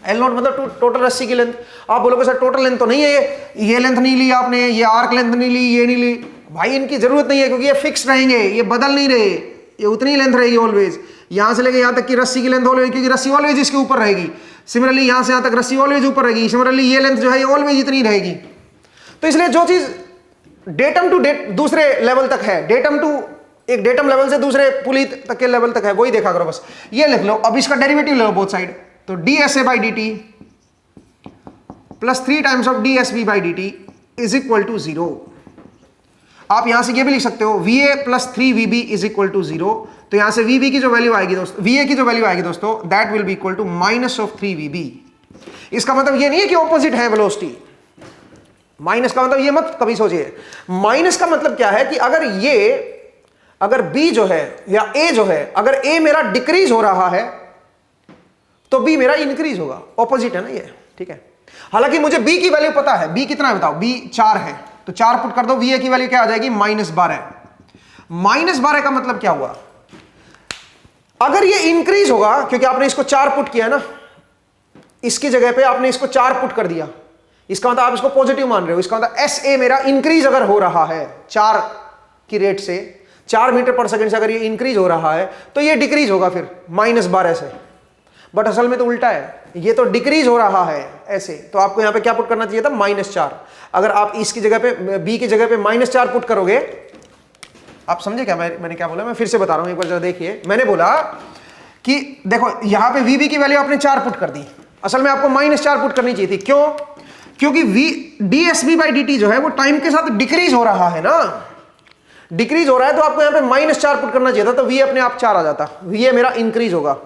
एल नॉट मतलब टोटल रस्सी की लेंथ। आप बोलोगे सर टोटल लेंथ तो नहीं है, ये लेंथ नहीं ली आपने, ये आर्क लेंथ नहीं ली, ये नहीं ली। भाई इनकी जरूरत नहीं है, क्योंकि ये फिक्स रहेंगे, ये बदल नहीं रहे, ये उतनी लेंथ रहेगी ऑलवेज। यहां से लेके यहां तक की रस्सी की लेंथ ऑलवेज, क्योंकि रस्सी ऑलवेज इसके ऊपर रहेगी। सिमिलरली यहां से यहां तक रस्सी ऑलवेज ऊपर रहेगी। सिमिलरली ये लेंथ जो है ये ऑलवेज इतनी रहेगी। तो इसलिए जो चीज डेटम टू दूसरे लेवल तक है, डेटम टू एक डेटम लेवल से दूसरे पुली तक के लेवल तक है, वही देखा करो बस। ये लिख लो। अब इसका डेरिवेटिव ले लो बोथ साइड, तो DSA by D T plus 3 times of DSB by D T is equal to 0। आप यहां से ये भी लिख सकते हो VA plus 3VB is equal to 0। तो यहां से VB की जो वैल्यू आएगी दोस्तों, VA की जो वैल्यू आएगी दोस्तों, that will be equal to minus of 3VB। इसका मतलब ये नहीं है कि ऑपोजिट है वेलोसिटी। माइनस का मतलब ये मत कभी सोचिए। माइनस का मतलब क्या है कि अगर B जो है या A जो है, अगर A मेरा डिक्रीज हो रहा है तो B मेरा इंक्रीज होगा। ऑपोजिट है ना ये, ठीक है। हालांकि मुझे B की वैल्यू पता है, B कितना है बताओ, B 4 है, तो 4 पुट कर दो, VA की वैल्यू क्या आ जाएगी, -12। -12 का मतलब क्या हुआ, अगर ये इंक्रीज होगा, क्योंकि आपने इसको 4 पुट किया ना, इसकी जगह पे आपने इसको 4 पुट कर दिया, इसका मतलब आप इसको पॉजिटिव मान रहे हो। इसका मतलब SA मेरा इंक्रीज अगर हो रहा है 4 की रेट से, 4 मीटर पर सेकंड से अगर ये इंक्रीज हो रहा है तो ये डिक्रीज होगा फिर -12 से। बट असल में तो उल्टा है, ये तो डिक्रीज हो रहा है ऐसे। तो आपको यहां पे क्या पुट करना चाहिए था, -4। अगर आप इसकी जगह पे B की जगह पे -4 पुट करोगे, आप समझे क्या मैंने क्या बोला, मैं फिर से बता रहा हूं, एक बार जरा देखिए। मैंने बोला कि देखो यहां पे VB की वैल्यू आपने 4 पुट कर दी, असल में आपको -4 पुट करनी चाहिए थी। क्यों, क्योंकि DSB बाई dt जो है वो टाइम के साथ डिक्रीज हो रहा है ना, डिक्रीज हो रहा है, तो आपको यहां पे -4 पुट करना चाहिए था, तो V अपने आप 4 आ जाता, VA मेरा इंक्रीज होगा।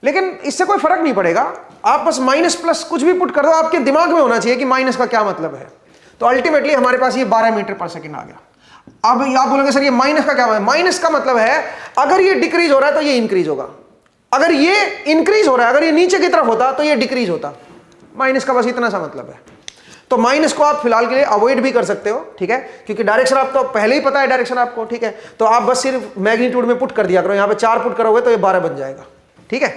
लेकिन इससे कोई फर्क नहीं पड़ेगा, आप बस माइनस प्लस कुछ भी पुट कर दो, आपके दिमाग में होना चाहिए कि माइनस का क्या मतलब है। तो अल्टीमेटली हमारे पास ये 12 मीटर पर सेकंड आ गया। अब आप बोलोगे सर ये माइनस का क्या है, माइनस का मतलब है अगर ये डिक्रीज हो रहा है तो ये इंक्रीज होगा, अगर ये इंक्रीज हो रहा है, अगर ये नीचे की तरफ होता तो ये डिक्रीज होता। माइनस का बस इतना सा मतलब है। तो माइनस को आप फिलहाल के लिए अवॉइड भी कर सकते हो, ठीक है, क्योंकि डायरेक्शन आपको पहले ही पता है डायरेक्शन आपको, ठीक है। तो आप बस सिर्फ मैग्नीट्यूड में पुट कर दिया करो, यहां पे 4 पुट करोगे तो ये 12 बन जाएगा, ठीक है।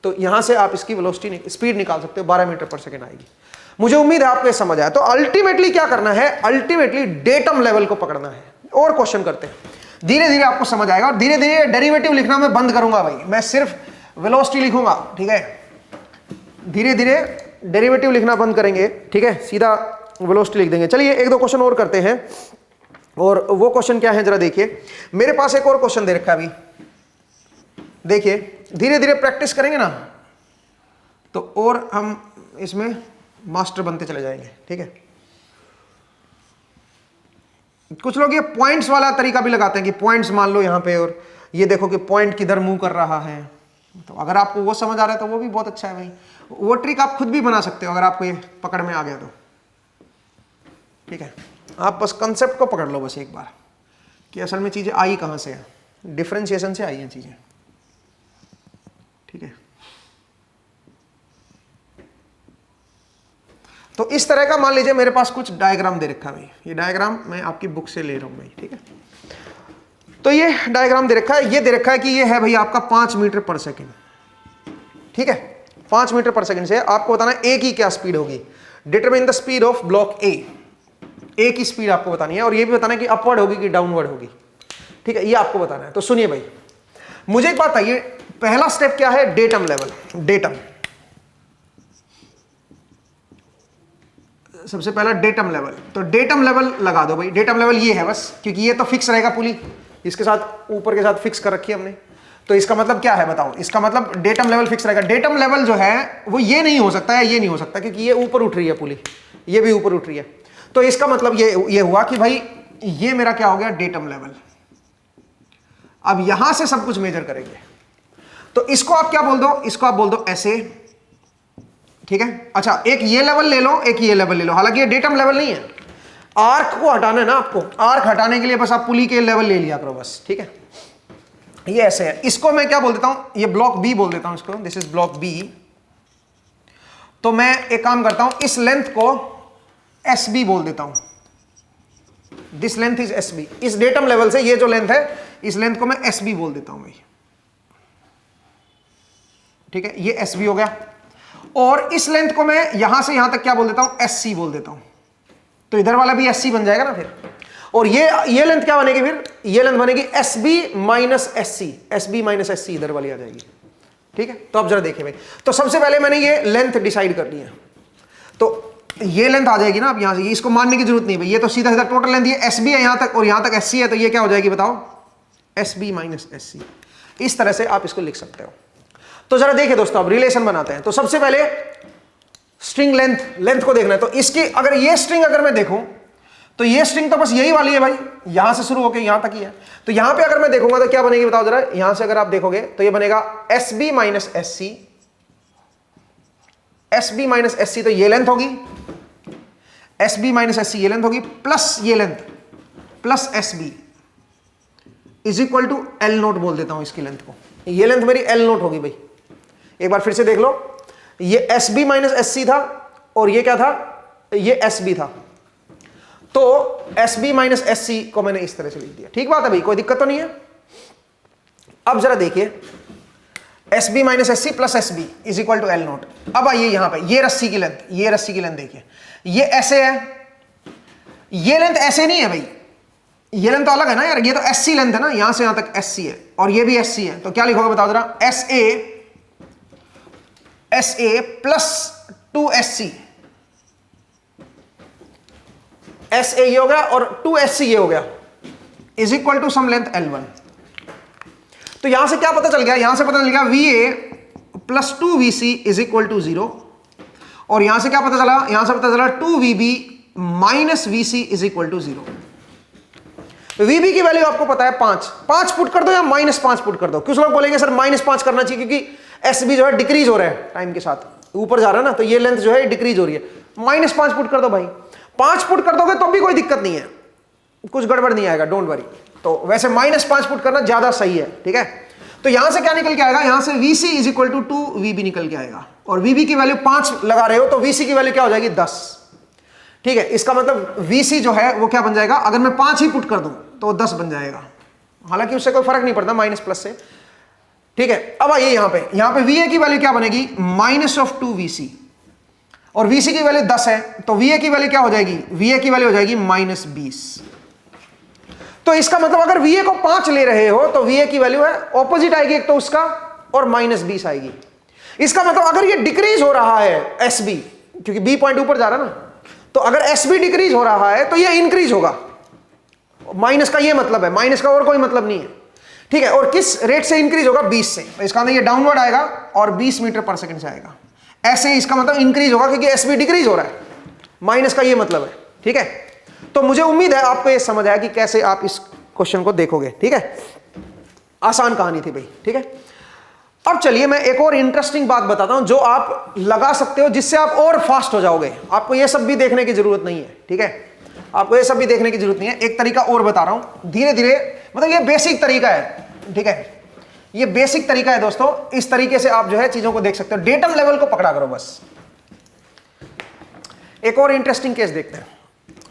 तो यहां से आप इसकी वेलोसिटी स्पीड निकाल सकते हो, 12 मीटर पर सेकंड आएगी। मुझे उम्मीद है आपको ये समझ आया। तो अल्टीमेटली क्या करना है, अल्टीमेटली डेटम लेवल को पकड़ना है। और क्वेश्चन करते हैं, धीरे धीरे आपको समझ आएगा, और धीरे धीरे डेरिवेटिव लिखना मैं बंद करूंगा भाई, मैं सिर्फ वेलोसिटी लिखूंगा, ठीक है। धीरे धीरे डेरिवेटिव लिखना बंद करेंगे, ठीक है, सीधा वेलोसिटी लिख देंगे। चलिए 1-2 क्वेश्चन और करते हैं, और वो क्वेश्चन क्या है जरा देखिए। मेरे पास एक और क्वेश्चन दे रखा है अभी, देखिए धीरे धीरे प्रैक्टिस करेंगे ना तो और हम इसमें मास्टर बनते चले जाएंगे, ठीक है। कुछ लोग ये पॉइंट्स वाला तरीका भी लगाते हैं कि पॉइंट्स मान लो यहां पे, और ये देखो कि पॉइंट किधर मूव कर रहा है। तो अगर आपको वो समझ आ रहा है तो वो भी बहुत अच्छा है भाई, वो ट्रिक आप खुद भी बना सकते हो अगर आपको ये पकड़ में आ गया तो, ठीक है। आप बस कंसेप्ट को पकड़ लो बस एक बार कि असल में चीजें आई कहां से है, डिफरेंशिएशन से आई हैं चीजें, ठीक है। तो इस तरह का मान लीजिए मेरे पास कुछ डायग्राम दे रखा है भाई, ये डायग्राम मैं आपकी बुक से ले रहा हूं भाई, ठीक है। तो ये डायग्राम दे रखा है, ये दे रखा है कि ये है भाई आपका 5 मीटर पर सेकंड, ठीक है। 5 मीटर पर सेकंड से आपको बताना है ए की क्या स्पीड होगी। Determine the speed of block ए की स्पीड आपको बतानी है, और ये भी बताना है कि अपवर्ड होगी कि डाउनवर्ड होगी, ठीक है, ये आपको बताना है। तो सुनिए भाई, मुझे एक बात बताइए, पहला स्टेप क्या है? Datum level. डेटम, सबसे पहला डेटम लेवल। तो डेटम लेवल लगा दो भाई। डेटम लेवल ये है बस, क्योंकि ये तो फिक्स रहेगा पुली, इसके साथ ऊपर के साथ फिक्स कर रखी है हमने। तो इसका मतलब क्या है बताओ? इसका मतलब डेटम लेवल फिक्स रहेगा। डेटम लेवल जो है वो ये नहीं हो सकता है, ये नहीं हो सकता, क्योंकि ये ऊपर उठ रही है पुली, ये भी ऊपर उठ रही है। तो इसका मतलब ये हुआ कि भाई ये मेरा क्या हो गया? Datum level. अब यहां से सब कुछ मेजर करेंगे। तो इसको आप क्या बोल दो? इसको आप बोल दो ऐसे, ठीक है। अच्छा, एक ये लेवल ले लो, एक ये लेवल ले लो। हालांकि ये डेटम लेवल नहीं है, आर्क को हटाना है ना आपको। आर्क हटाने के लिए बस आप पुली के लेवल ले लिया करो बस, ठीक है। ये ऐसे है। इसको मैं क्या बोल देता हूं? ये ब्लॉक बी बोल देता हूं इसको। This is block B. तो मैं एक काम करता हूं, इस लेंथ को एस बी बोल देता हूं। This length is S B. इस डेटम लेवल से ये जो लेंथ है, इस लेंथ को मैं एस बी बोल देता हूं भाई, ठीक है। ये एस बी हो गया। और इस लेंथ को मैं यहां से यहां तक क्या बोल देता हूं? एस सी बोल देता हूं। तो इधर वाला भी एस सी बन जाएगा ना फिर। और ये लेंथ क्या बनेगी फिर? ये लेंथ बनेगी S B minus S C. S B minus S C इधर वाली आ जाएगी, ठीक है। तो अब जरा देखिए भाई, तो सबसे पहले मैंने ये लेंथ डिसाइड कर ली है। तो ये लेंथ आ जाएगी ना अब यहां से। इसको मानने की जरूरत नहीं भाई, ये तो सीधा सीधा टोटल लेंथ, ये एस बी है यहां तक और यहां तक एस सी है। तो ये क्या हो जाएगी बताओ? S B minus S C. इस तरह से आप इसको लिख सकते हो। तो जरा देखिए दोस्तों, अब रिलेशन बनाते हैं। तो सबसे पहले स्ट्रिंग लेंथ को देखना है। तो इसकी अगर ये स्ट्रिंग अगर मैं देखूं, तो ये स्ट्रिंग तो बस यही वाली है भाई, यहां से शुरू होकर यहां तक ही है। तो यहां पे अगर मैं देखूंगा तो क्या बनेगी बताओ जरा? यहां से अगर आप देखोगे तो ये बनेगा S B minus S C. S B minus S C, तो ये लेंथ होगी, S B minus S C ये लेंथ होगी, प्लस ये length plus S B is equal to L naught बोल देता हूं इसकी लेंथ को। ये लेंथ मेरी एल नोट होगी भाई। एक बार फिर से देख लो, ये S B minus S C था और ये क्या था? ये एस बी था। तो S B minus S C को मैंने इस तरह से लिख दिया। ठीक बात है भाई, कोई दिक्कत तो नहीं है। अब जरा देखिए, S B minus S C plus S B is equal to L naught. अब आइए यहां पे, ये रस्सी की लेंथ, ये रस्सी की लेंथ देखिए, ये ऐसे है, ये लेंथ ऐसे नहीं है भाई, ये लेंथ तो अलग है ना यार। ये तो एस सी लेंथ है ना, यहां से यहां तक एस सी है और ये भी एस सी है। तो क्या लिखोगे बताओ जरा? S A plus 2 S C. S A ये हो गया और 2 एस सी ये हो गया, is equal to some length L1। तो यहां से क्या पता चल गया? यहां से पता चल गया VA plus 2VC is equal to 0। और यहां से क्या पता चला? यहां से पता चला 2VB minus VC is equal to 0। VB की वैल्यू आपको पता है 5 पुट कर दो या -5 पुट कर दो। कुछ लोग बोलेंगे सर -5 करना चाहिए क्योंकि SB जो है डिक्रीज हो रहा है टाइम के साथ, ऊपर जा रहा है ना, तो ये लेंथ जो है डिक्रीज हो रही है। -5 पुट कर दो भाई। 5 पुट कर दोगे तो भी कोई दिक्कत नहीं है, कुछ गड़बड़ नहीं आएगा, डोंट वरी। तो वैसे -5 पुट करना ज्यादा सही है, ठीक है। तो यहां से क्या निकल के आएगा? यहां से VC is equal to 2VB निकल के आएगा। और VB की वैल्यू 5 लगा रहे हो तो VC की वैल्यू क्या हो जाएगी? 10। ठीक है, इसका मतलब VC जो है वो क्या बन जाएगा? अगर मैं 5 ही पुट कर दूं तो 10 बन जाएगा। हालांकि उससे कोई फर्क नहीं पड़ता माइनस प्लस से, ठीक है। अब आइए यहां पे VA की वैल्यू क्या बनेगी? -2VC। और VC की वैल्यू 10 है, तो VA की वैल्यू क्या हो जाएगी? VA की वैल्यू हो जाएगी -20। तो इसका मतलब अगर VA को 5 ले रहे हो तो VA की वैल्यू है ऑपोजिट आएगी एक तो उसका, और -20 आएगी। इसका मतलब अगर ये डिक्रीज हो रहा है SB, क्योंकि B पॉइंट ऊपर जा रहा है ना, तो अगर SB डिक्रीज हो रहा है तो ये इंक्रीज होगा। माइनस का ये मतलब है, माइनस का और कोई मतलब नहीं है, ठीक है। और किस रेट से इंक्रीज होगा? 20 से। तो इसका मतलब ये डाउनवर्ड आएगा और 20 मीटर पर सेकंड से आएगा। ऐसे इसका मतलब इंक्रीज होगा क्योंकि SB डिक्रीज हो रहा है, माइनस का ये मतलब है, ठीक है। तो मुझे उम्मीद है आपको ये समझ आया कि कैसे आप इस क्वेश्चन को देखोगे, ठीक है। आसान कहानी थी भाई, ठीक है। अब चलिए मैं एक और इंटरेस्टिंग बात बताता हूं जो आप लगा सकते हो, जिससे आप और फास्ट हो जाओगे। आपको ये सब भी देखने की जरूरत नहीं है, ठीक है। आपको ये सब भी देखने की जरूरत नहीं है। एक तरीका और बता रहा हूं धीरे धीरे, मतलब ये बेसिक तरीका है, ठीक है। ये बेसिक तरीका है दोस्तों, इस तरीके से आप जो है चीजों को देख सकते हो। डेटम लेवल को पकड़ा करो बस। एक और इंटरेस्टिंग केस देखते हैं,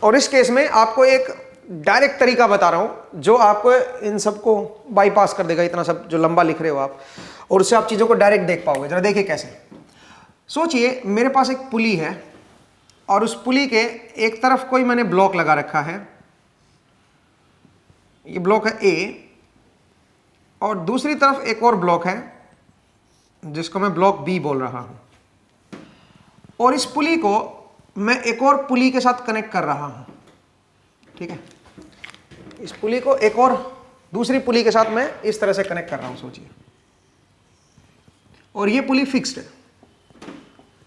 और इस केस में आपको एक डायरेक्ट तरीका बता रहा हूं जो आपको इन सबको बाईपास कर देगा, इतना सब जो लंबा लिख रहे हो आप, और उससे आप चीजों को डायरेक्ट देख पाओगे। जरा देखिए कैसे। सोचिए मेरे पास एक पुली है और उस पुली के एक तरफ कोई मैंने ब्लॉक लगा रखा है। ये ब्लॉक है A और दूसरी तरफ एक और ब्लॉक है जिसको मैं ब्लॉक बी बोल रहा हूं, और इस पुली को मैं एक और पुली के साथ कनेक्ट कर रहा हूं, ठीक है। इस पुली को एक और दूसरी पुली के साथ मैं इस तरह से कनेक्ट कर रहा हूं, सोचिए, और ये पुली फिक्स्ड है।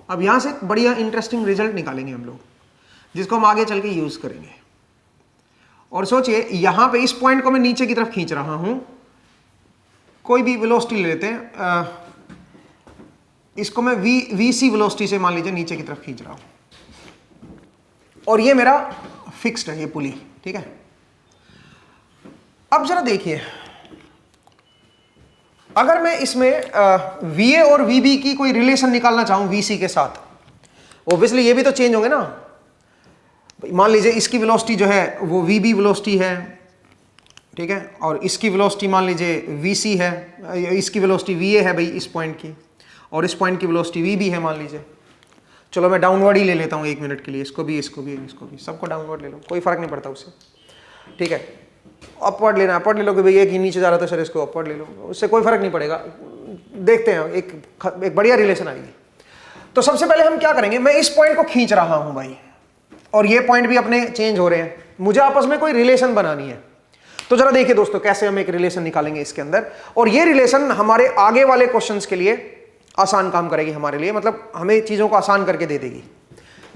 अब यहां से एक बढ़िया इंटरेस्टिंग रिजल्ट निकालेंगे हम लोग, जिसको हम आगे चल के यूज करेंगे। और सोचिए यहां पे इस पॉइंट को मैं नीचे की तरफ खींच रहा हूं, कोई भी वेलोसिटी ले लेते हैं, इसको मैं वीसी वेलोसिटी से मान लीजिए नीचे की तरफ खींच रहा हूं, और ये मेरा फिक्स्ड है ये पुली, ठीक है। अब जरा देखिए, अगर मैं इसमें वीए और वीबी की कोई रिलेशन निकालना चाहूं वीसी के साथ, ऑब्वियसली ये भी तो चेंज होंगे ना। मान लीजिए इसकी वेलोसिटी जो है वो वीबी वेलोसिटी है, ठीक है, और इसकी वेलोसिटी मान लीजिए वीसी है, इसकी वेलोसिटी वीए है भाई इस पॉइंट की, और इस पॉइंट की वेलोसिटी वीबी है मान लीजिए। चलो मैं डाउनवर्ड ही ले लेता हूँ 1 मिनट के लिए, इसको भी इसको भी इसको भी, सबको डाउनवर्ड ले लो, कोई फर्क नहीं पड़ता उससे, ठीक है। अपवर्ड लेना अपवर्ड ले लो कि भाई एक ही नीचे जा रहा था सर, इसको अपवर्ड ले लो, उससे कोई फर्क नहीं पड़ेगा। देखते हैं एक बढ़िया रिलेशन आएगी। तो सबसे पहले हम क्या करेंगे, मैं इस पॉइंट को खींच रहा हूं भाई, और ये पॉइंट भी अपने चेंज हो रहे हैं, मुझे आपस में कोई रिलेशन बनानी है। तो जरा देखिए दोस्तों कैसे हम एक रिलेशन निकालेंगे इसके अंदर, और ये रिलेशन हमारे आगे वाले क्वेश्चंस के लिए आसान काम करेगी हमारे लिए, मतलब हमें चीजों को आसान करके दे देगी,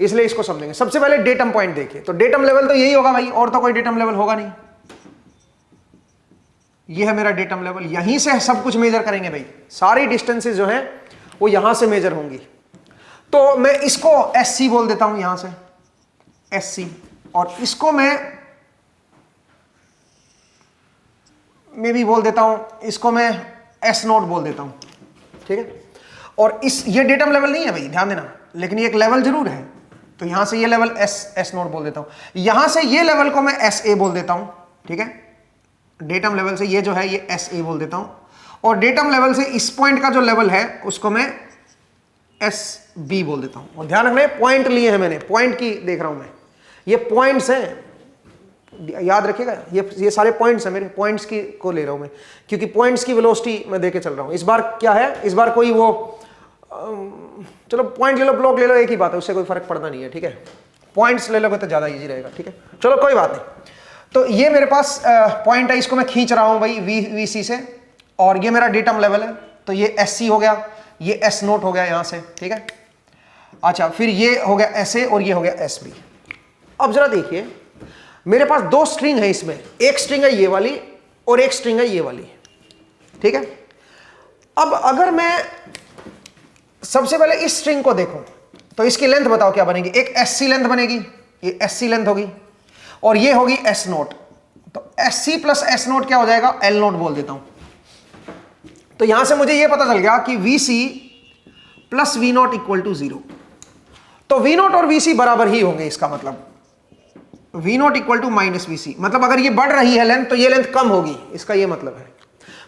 इसलिए इसको समझेंगे। सबसे पहले डेटम पॉइंट देखिए, तो डेटम लेवल तो यही होगा भाई, और तो कोई डेटम लेवल होगा नहीं। ये है मेरा डेटम लेवल, यहीं से सब कुछ मेजर करेंगे भाई, सारी डिस्टेंसेस जो हैं वो यहां से मेजर होंगी। तो मैं इसको SC बोल देता हूं, यहां से SC, और इसको मैं भी बोल देता हूं, इसको मैं S0 बोल देता हूं, ठीक है। और ये डेटम लेवल नहीं है भाई, ध्यान देना, लेकिन ये एक लेवल जरूर है। तो यहां से ये लेवल S0 बोल देता हूं, यहां से ये लेवल को मैं SA बोल देता हूं, ठीक है। डेटम लेवल से ये जो है ये SA बोल देता हूं, और डेटम लेवल से इस पॉइंट का जो लेवल है उसको मैं SB बोल देता हूं। और ध्यान रखना पॉइंट लिए हैं मैंने, पॉइंट की देख रहा हूं मैं, ये पॉइंट्स हैं, याद रखिएगा, ये सारे पॉइंट्स हैं मेरे, पॉइंट्स की को ले रहा हूं मैं, क्योंकि पॉइंट्स की वेलोसिटी मैं देके चल रहा हूं। इस बार क्या है, इस बार कोई वो चलो पॉइंट ले लो ब्लॉक ले लो, एक ही बात है, उससे कोई फर्क पड़ना नहीं है, ठीक है। पॉइंट्स ले लोगे तो ज्यादा इजी रहेगा, ठीक है। चलो कोई बात नहीं। तो ये मेरे पास पॉइंट है, इसको मैं खींच रहा हूं भाई वीसी से, और ये मेरा डेटम लेवल है, तो ये SC हो गया, ये S0 हो गया यहां से, ठीक है। अच्छा, फिर ये हो गया SA और ये हो गया SB। अब जरा देखिए, मेरे पास 2 स्ट्रिंग है इसमें, एक स्ट्रिंग है ये वाली और एक स्ट्रिंग है ये वाली, ठीक है। अब अगर मैं सबसे पहले इस स्ट्रिंग को देखूं तो इसकी लेंथ बताओ क्या बनेगी, एक SC लेंथ बनेगी, ये SC लेंथ होगी, और ये होगी S0। तो SC प्लस S0 क्या हो जाएगा, L0 बोल देता हूं। तो यहां से मुझे यह पता चल गया कि VC plus V0 equal to 0। तो V0 और VC बराबर ही होंगे, इसका मतलब V0 equal to minus VC, मतलब अगर ये बढ़ रही है लेंथ तो ये लेंथ कम होगी, इसका ये मतलब है।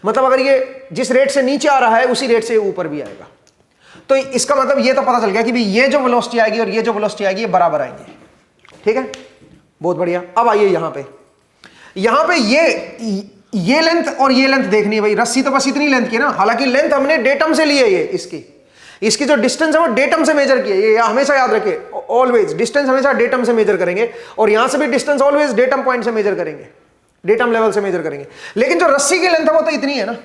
मतलब अगर ये जिस रेट से नीचे आ रहा है उसी रेट से ऊपर भी आएगा। तो इसका मतलब ये तो पता चल गया कि भाई ये जो वेलोसिटी आएगी और ये जो वेलोसिटी आएगी ये बराबर आएंगे, ठीक है, बहुत बढ़िया। अब आइए यहां पे ये लेंथ और ये लेंथ देखनी है भाई, रस्सी तो बस इतनी लेंथ की है ना, हालांकि लेंथ हमने डेटम से ली है, ये इसकी जो डिस्टेंस है वो डेटम से मेजर की है, ये हमेशा याद रखे, ऑलवेज डिस्टेंस हमेशा डेटम से मेजर करेंगे, और यहां से भी डिस्टेंस ऑलवेज डेटम पॉइंट से मेजर करेंगे, डेटम लेवल से मेजर करेंगे। लेकिन जो रस्सी की लेंथ है वो तो इतनी है ना,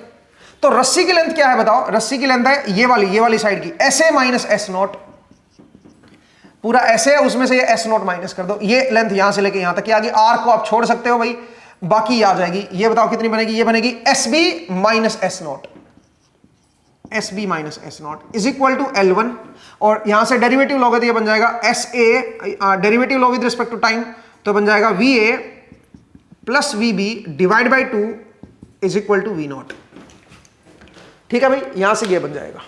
तो रस्सी की लेंथ क्या है बताओ, रस्सी की लेंथ है ये वाली साइड की SA माइनस S0, पूरा ऐसे है, उसमें से ये S0 माइनस कर दो, ये लेंथ यहां से लेके यहां तक, आगे R को आप छोड़ सकते हो भाई, बाकी आ जाएगी। ये बताओ कितनी बनेगी, ये बनेगी SB minus S0, SB minus S0 is equal to L1, और यहां से डेरिवेटिव लोगे तो ये बन जाएगा SA, डेरिवेटिव लो विद रिस्पेक्ट टू टाइम, तो बन जाएगा VA plus VB divide by 2 is equal to V0, ठीक है भाई, यहां से ये बन जाएगा।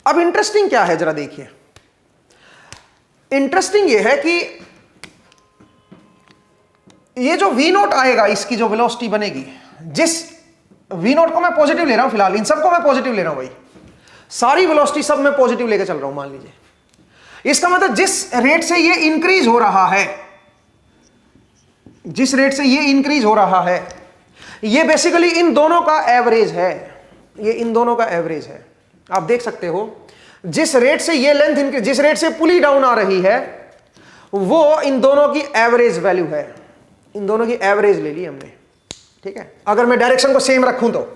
अब इंटरेस्टिंग क्या है जरा देखिए, इंटरेस्टिंग ये है कि ये जो V0 आएगा, इसकी जो वेलोसिटी बनेगी, जिस V0 को मैं पॉजिटिव ले रहा हूं फिलहाल, इन सबको मैं पॉजिटिव ले रहा हूं भाई, सारी वेलोसिटी सब मैं पॉजिटिव लेके चल रहा हूं मान लीजिए। इसका मतलब जिस रेट से ये इंक्रीज हो रहा है, जिस रेट से ये इंक्रीज हो रहा है, ये बेसिकली इन दोनों का एवरेज है, ये इन दोनों का एवरेज है। आप देख सकते हो जिस रेट से ये लेंथ इंक्रीज, जिस रेट से पुली डाउन आ रही है, वो इन दोनों की एवरेज वैल्यू है। इन दोनों की एवरेज ले ली हमने, ठीक है। अगर मैं डायरेक्शन को सेम रखूं तो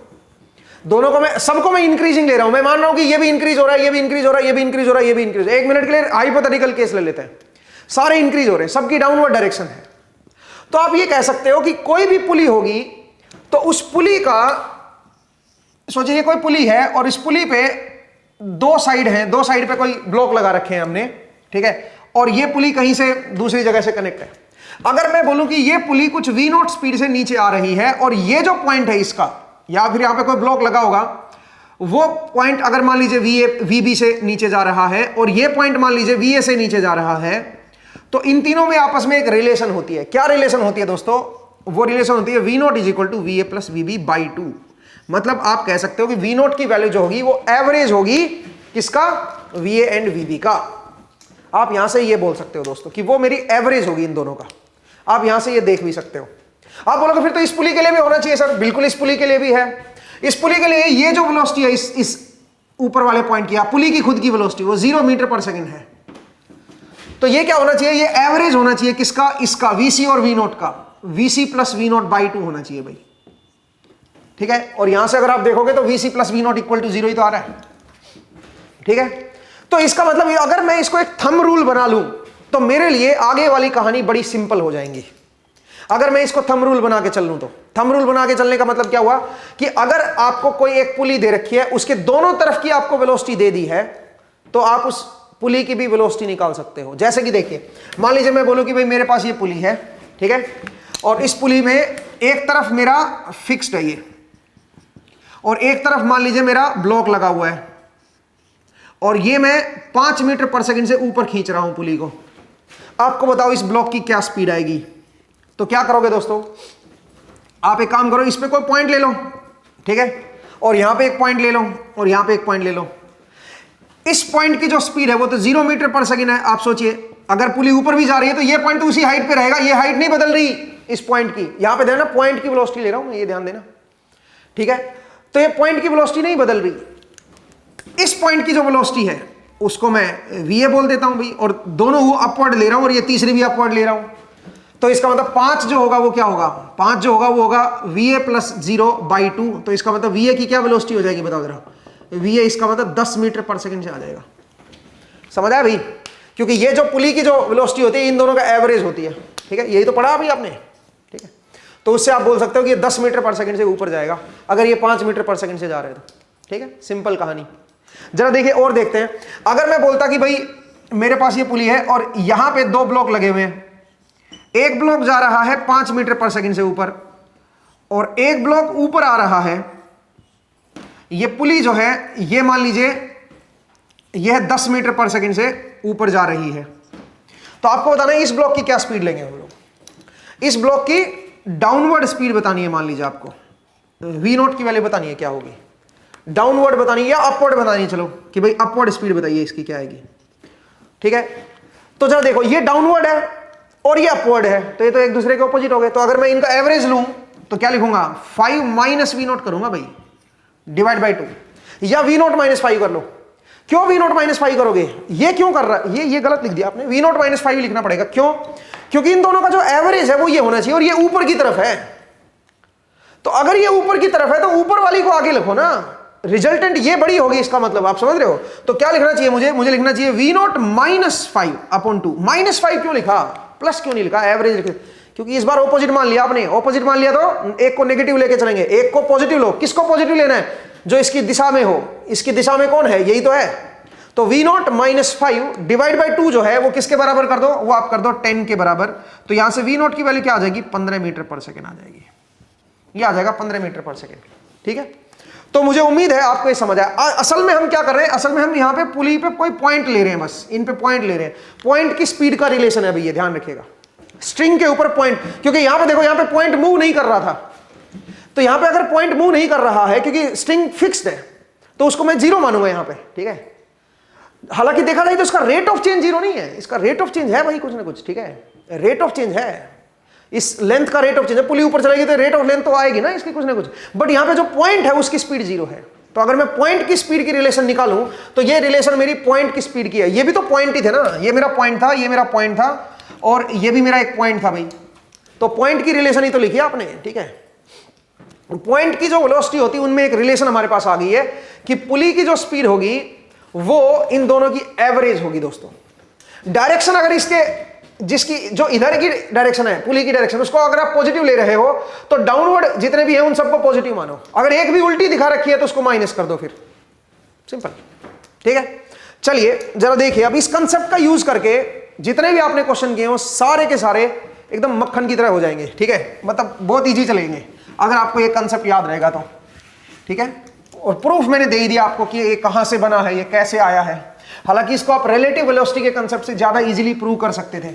दोनों को मैं, सबको मैं इंक्रीजिंग ले रहा हूं, मैं मान रहा हूं कि ये भी इंक्रीज हो रहा है, ये भी इंक्रीज हो रहा है, ये भी इंक्रीज हो रहा है, ये भी इंक्रीज। एक मिनट के लिए हाइपोथेटिकल केस ले लेते हैं, सारे इंक्रीज हो रहे हैं, सबकी डाउनवर्ड डायरेक्शन है। तो आप ये कह सकते हो कि कोई भी पुली होगी तो उस पुली का, सोचिए कोई पुली है और इस पुली पे दो साइड हैं, दो साइड पे कोई ब्लॉक लगा रखे हैं हमने, ठीक है, और ये पुली कहीं से दूसरी जगह से कनेक्ट है। अगर मैं बोलूं कि ये पुली कुछ v0 स्पीड से नीचे आ रही है और ये जो पॉइंट है इसका, या फिर यहां पे कोई ब्लॉक लगा होगा, वो पॉइंट अगर मान लीजिए vb से नीचे जा रहा है और ये पॉइंट मान लीजिए va से नीचे जा रहा है, तो इन तीनों में आपस में एक रिलेशन होती है। क्या रिलेशन होती है दोस्तों? वो रिलेशन होती है v0 is equal to va plus vb by 2। मतलब आप कह सकते हो कि v0 की वैल्यू जो होगी वो एवरेज होगी किसका? va एंड vb का। आप यहां से ये बोल सकते हो दोस्तों कि वो मेरी एवरेज होगी इन दोनों का। आप यहां से ये देख भी सकते हो। आप बोलोगे फिर तो इस पुली के लिए भी होना चाहिए सर। बिल्कुल, इस पुली के लिए भी है। इस पुली के लिए ये जो वेलोसिटी है इस ऊपर वाले पॉइंट की, पुली की खुद की वेलोसिटी वो 0 मीटर पर सेकंड है। तो ये क्या होना चाहिए? ये एवरेज होना चाहिए किसका? इसका, vc और v0 का। vc प्लस v0 बाई 2 होना चाहिए भाई, ठीक है। और यहां से अगर आप देखोगे तो vc plus v0 equal to 0 ही तो आ रहा है, ठीक है। तो इसका मतलब ये, अगर मैं इसको एक थंब रूल बना लूं तो मेरे लिए आगे वाली कहानी बड़ी सिंपल हो जाएंगी। अगर मैं इसको थंब रूल बना के चल लूं तो थंब रूल बना के चलने का मतलब क्या हुआ कि अगर आपको कोई एक पुली दे रखी है, उसके दोनों तरफ की आपको वेलोसिटी दे दी है, तो आप उस पुली की भी वेलोसिटी निकाल सकते हो। जैसे कि देखिए, मान लीजिए मैं बोलूं कि भाई मेरे पास ये पुली है, ठीक है, और इस पुली में एक तरफ मेरा फिक्स्ड है ये, और एक तरफ मान लीजिए मेरा ब्लॉक लगा हुआ है, और ये मैं 5 मीटर पर सेकंड से ऊपर खींच रहा हूं पुली को। आपको बताओ इस ब्लॉक की क्या स्पीड आएगी? तो क्या करोगे दोस्तों? आप एक काम करो, इस पे कोई पॉइंट ले लो, ठीक है, और यहां पे एक पॉइंट ले लो, और यहां पे एक पॉइंट ले लो। इस पॉइंट की जो स्पीड है वो तो 0 मीटर पर सेकंड है। आप सोचिए, अगर पुली ऊपर भी जा रही है तो ये पॉइंट तो उसी हाइट पे रहेगा, ये हाइट नहीं बदल रही इस पॉइंट की। यहां पे देना, पॉइंट की वेलोसिटी ले रहा हूं मैं, ये ध्यान देना, ठीक है। तो ये पॉइंट की वेलोसिटी नहीं बदल रही। इस पॉइंट की जो वेलोसिटी है उसको मैं va बोल देता हूं भाई, और दोनों वो अपवर्ड ले रहा हूं और ये तीसरी भी अपवर्ड ले रहा हूं। तो इसका मतलब 5 जो होगा वो क्या होगा? 5 जो होगा वो होगा va प्लस 0 बाई 2। तो इसका मतलब va की क्या वेलोसिटी हो जाएगी बताओ जरा? va इसका मतलब 10 मीटर पर सेकंड से आ जाएगा। समझ आया भाई? क्योंकि ये जो पुली की जो वेलोसिटी होती है इन दोनों का एवरेज होती है, ठीक है। यही तो पढ़ा अभी आपने, ठीक है। तो उससे आप बोल सकते हो कि ये 10 मीटर पर सेकंड से ऊपर जाएगा अगर ये 5 मीटर पर सेकंड से जा रहे हैं तो, ठीक है। सिंपल कहानी। जरा देखिए और देखते हैं। अगर मैं बोलता कि भाई मेरे पास ये पुली है और यहां पे 2 ब्लॉक लगे हुए हैं, एक ब्लॉक जा रहा है 5 मीटर पर सेकंड से ऊपर और एक ब्लॉक ऊपर आ रहा है। ये पुली जो है ये मान लीजिए यह 10 मीटर पर सेकंड से ऊपर जा रही है। तो आपको बताना है इस ब्लॉक की क्या स्पीड लेंगे हम लोग। इस ब्लॉक की डाउनवर्ड स्पीड बतानी है, मान लीजिए आपको v0 की वैल्यू बतानी है क्या होगी, डाउनवर्ड बतानी है या अपवर्ड बतानी है। चलो कि भाई अपवर्ड स्पीड बताइए इसकी क्या आएगी, ठीक है। तो जरा देखो, ये डाउनवर्ड है और ये अपवर्ड है, तो ये तो एक दूसरे के ऑपोजिट हो गए। तो अगर मैं इनका एवरेज लूं तो क्या लिखूंगा? 5 माइनस v0 करूंगा भाई, डिवाइड बाई 2, या v0 माइनस 5 कर लो। क्यों v0 माइनस 5 करोगे? ये क्यों कर रहा है? ये गलत लिख दिया आपने, v0 माइनस 5 लिखना पड़ेगा। क्यों? क्योंकि इन दोनों का जो एवरेज है वो ये होना चाहिए और ये ऊपर की तरफ है। तो अगर ये ऊपर की तरफ है तो ऊपर वाली को आगे लिखो ना, रिजल्टेंट ये बड़ी होगी, इसका मतलब आप समझ रहे हो। तो क्या लिखना चाहिए मुझे लिखना चाहिए v0 माइनस 5 अपॉन 2। माइनस 5 क्यों लिखा, प्लस क्यों नहीं लिखा, एवरेज लिखे? क्योंकि इस बार ऑपोजिट मान लिया आपने। ऑपोजिट मान लिया तो एक को नेगेटिव लेके चलेंगे, एक को पॉजिटिव लो। किसको पॉजिटिव लेना है? जो इसकी दिशा में हो। इसकी दिशा में कौन है? यही तो है। तो v0 माइनस 5 डिवाइड बाई 2 जो है वो किसके बराबर कर दो? वो आप कर दो 10 के बराबर। तो यहां से v0 की वैल्यू क्या आ जाएगी? 15 मीटर पर सेकेंड आ जाएगी। ये आ जाएगा 15 मीटर पर सेकेंड, ठीक है। तो मुझे उम्मीद है आपको ये समझ आया। असल में हम क्या कर रहे हैं? असल में हम यहाँ पे पुली पे कोई पॉइंट ले रहे हैं, बस इन पे पॉइंट ले रहे हैं। पॉइंट की स्पीड का रिलेशन है भैया, ध्यान रखिएगा। स्ट्रिंग के ऊपर पॉइंट, क्योंकि यहां पे देखो, यहां पे पॉइंट मूव नहीं कर रहा था, तो यहां पे अगर पॉइंट मूव नहीं कर रहा है क्योंकि स्ट्रिंग फिक्स्ड है, तो उसको मैं 0 मानूंगा यहां पे, ठीक है। हालांकि देखा जाए तो इसका रेट ऑफ चेंज 0 नहीं है, इसका रेट ऑफ चेंज है भाई कुछ ना कुछ, ठीक है, रेट ऑफ चेंज है। इस लेंथ का रेट ऑफ चेंज, पुली ऊपर चलेगी तो रेट ऑफ लेंथ तो आएगी ना इसकी कुछ ना कुछ, बट यहां पे जो पॉइंट है उसकी स्पीड 0 है। तो अगर मैं पॉइंट की स्पीड की रिलेशन निकालूं तो ये रिलेशन मेरी पॉइंट की स्पीड की है। ये भी तो पॉइंट ही थे ना, ये मेरा पॉइंट था, ये मेरा पॉइंट था, और ये भी मेरा एक पॉइंट था भाई। तो पॉइंट की रिलेशन ही तो लिखी आपने, ठीक है। पॉइंट की जो वेलोसिटी होती है उनमें एक रिलेशन हमारे पास आ गई है कि पुली की जो स्पीड होगी वो इन दोनों की एवरेज होगी दोस्तों। डायरेक्शन अगर इसके जिसकी जो इधर की डायरेक्शन है पुली की डायरेक्शन, उसको अगर आप पॉजिटिव ले रहे हो तो डाउनवर्ड जितने भी हैं उन सबको पॉजिटिव मानो। अगर एक भी उल्टी दिखा रखी है तो उसको माइनस कर दो, फिर सिंपल, ठीक है। चलिए जरा देखिए, अब इस कंसेप्ट का यूज करके जितने भी आपने क्वेश्चन किए हो सारे के सारे एकदम मक्खन की तरह हो जाएंगे, ठीक है। मतलब बहुत ईजी चलेंगे अगर आपको ये कंसेप्ट याद रहेगा तो, ठीक है। और प्रूफ मैंने दे ही दिया आपको कि ये कहां से बना है, ये कैसे आया है। हालांकि इसको आप रिलेटिव वेलोसिटी के कंसेप्ट से ज्यादा इजीली प्रूव कर सकते थे।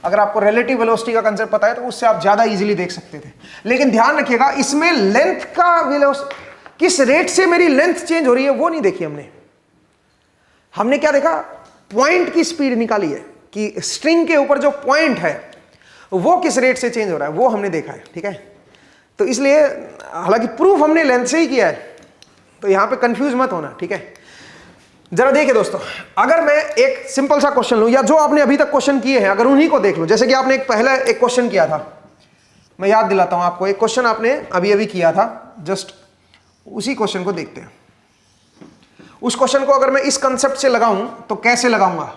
अगर आपको रिलेटिव वेलोसिटी का कंसेप्ट पता है तो उससे आप ज्यादा इजीली देख सकते थे। लेकिन ध्यान रखिएगा इसमें लेंथ का वेलोसिटी, किस रेट से मेरी लेंथ चेंज हो रही है वो नहीं देखी हमने। हमने क्या देखा, पॉइंट की स्पीड निकाली है कि स्ट्रिंग के ऊपर जो पॉइंट है वो किस रेट से चेंज हो रहा है, वो हमने देखा है, ठीक है। तो इसलिए हालांकि प्रूफ हमने लेंथ से ही किया है, तो यहां पे कंफ्यूज मत होना, ठीक है। जरा देखिए दोस्तों, अगर मैं एक सिंपल सा क्वेश्चन लूं, या जो आपने अभी तक क्वेश्चन किए हैं अगर उन्हीं को देख लो, जैसे कि आपने पहले एक क्वेश्चन किया था, मैं याद दिलाता हूं आपको, एक क्वेश्चन आपने अभी अभी किया था, जस्ट उसी क्वेश्चन को देखते हैं। उस क्वेश्चन को अगर मैं इस कंसेप्ट से लगाऊं तो कैसे लगाऊंगा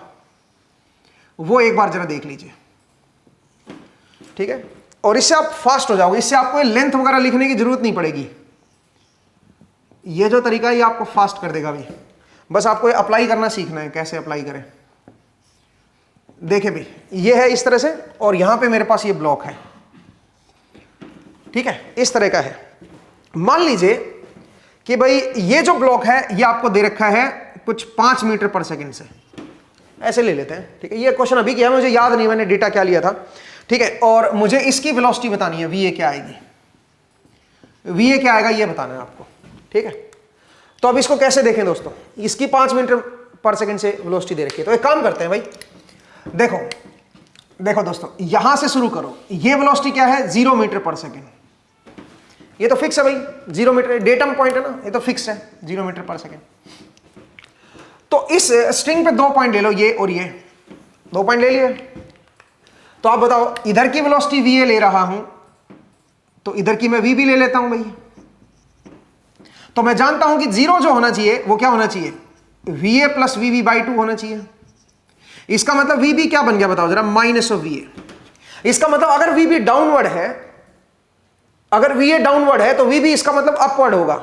वो एक बार जरा देख लीजिए, ठीक है। और इससे आप फास्ट हो जाओगे, इससे आपको लेंथ वगैरह लिखने की जरूरत नहीं पड़ेगी। ये जो तरीका है ये आपको फास्ट कर देगा भाई, बस आपको अप्लाई करना सीखना है, कैसे अप्लाई करें। देखें भाई, ये है इस तरह से, और यहां पे मेरे पास ये ब्लॉक है, ठीक है, इस तरह का है। मान लीजिए कि भाई ये जो ब्लॉक है ये आपको दे रखा है कुछ 5 मीटर पर सेकंड से, ऐसे ले लेते हैं, ठीक है। ये क्वेश्चन अभी किया, मुझे याद नहीं मैंने डेटा क्या लिया था, ठीक है। और मुझे इसकी वेलोसिटी बतानी है, वीए क्या आएगी, वीए क्या आएगा ये बताना है आपको, ठीक है। तो अब इसको कैसे देखें दोस्तों, इसकी 5 मीटर पर सेकंड से वेलोसिटी दे रखी है। तो एक काम करते हैं भाई, देखो देखो दोस्तों, यहां से शुरू करो। ये वेलोसिटी क्या है, 0 मीटर पर सेकंड, ये तो फिक्स है भाई, 0 मीटर डेटम पॉइंट है ना, ये तो फिक्स है 0 मीटर पर सेकंड। तो इस स्ट्रिंग पे 2 पॉइंट ले लो, ये और ये 2 पॉइंट ले लिए। तो आप बताओ, इधर की वेलोसिटी वीए ले रहा हूं तो इधर की मैं वी भी ले लेता हूं भाई। तो मैं जानता हूं कि 0 जो होना चाहिए वो क्या होना चाहिए, वीए प्लस वीवी बाई 2 होना चाहिए। इसका मतलब वीबी क्या बन गया बताओ जरा, माइनस ऑफ वीए। इसका मतलब अगर वीबी डाउनवर्ड है, अगर वीए डाउनवर्ड है तो वीबी इसका मतलब अपवर्ड होगा।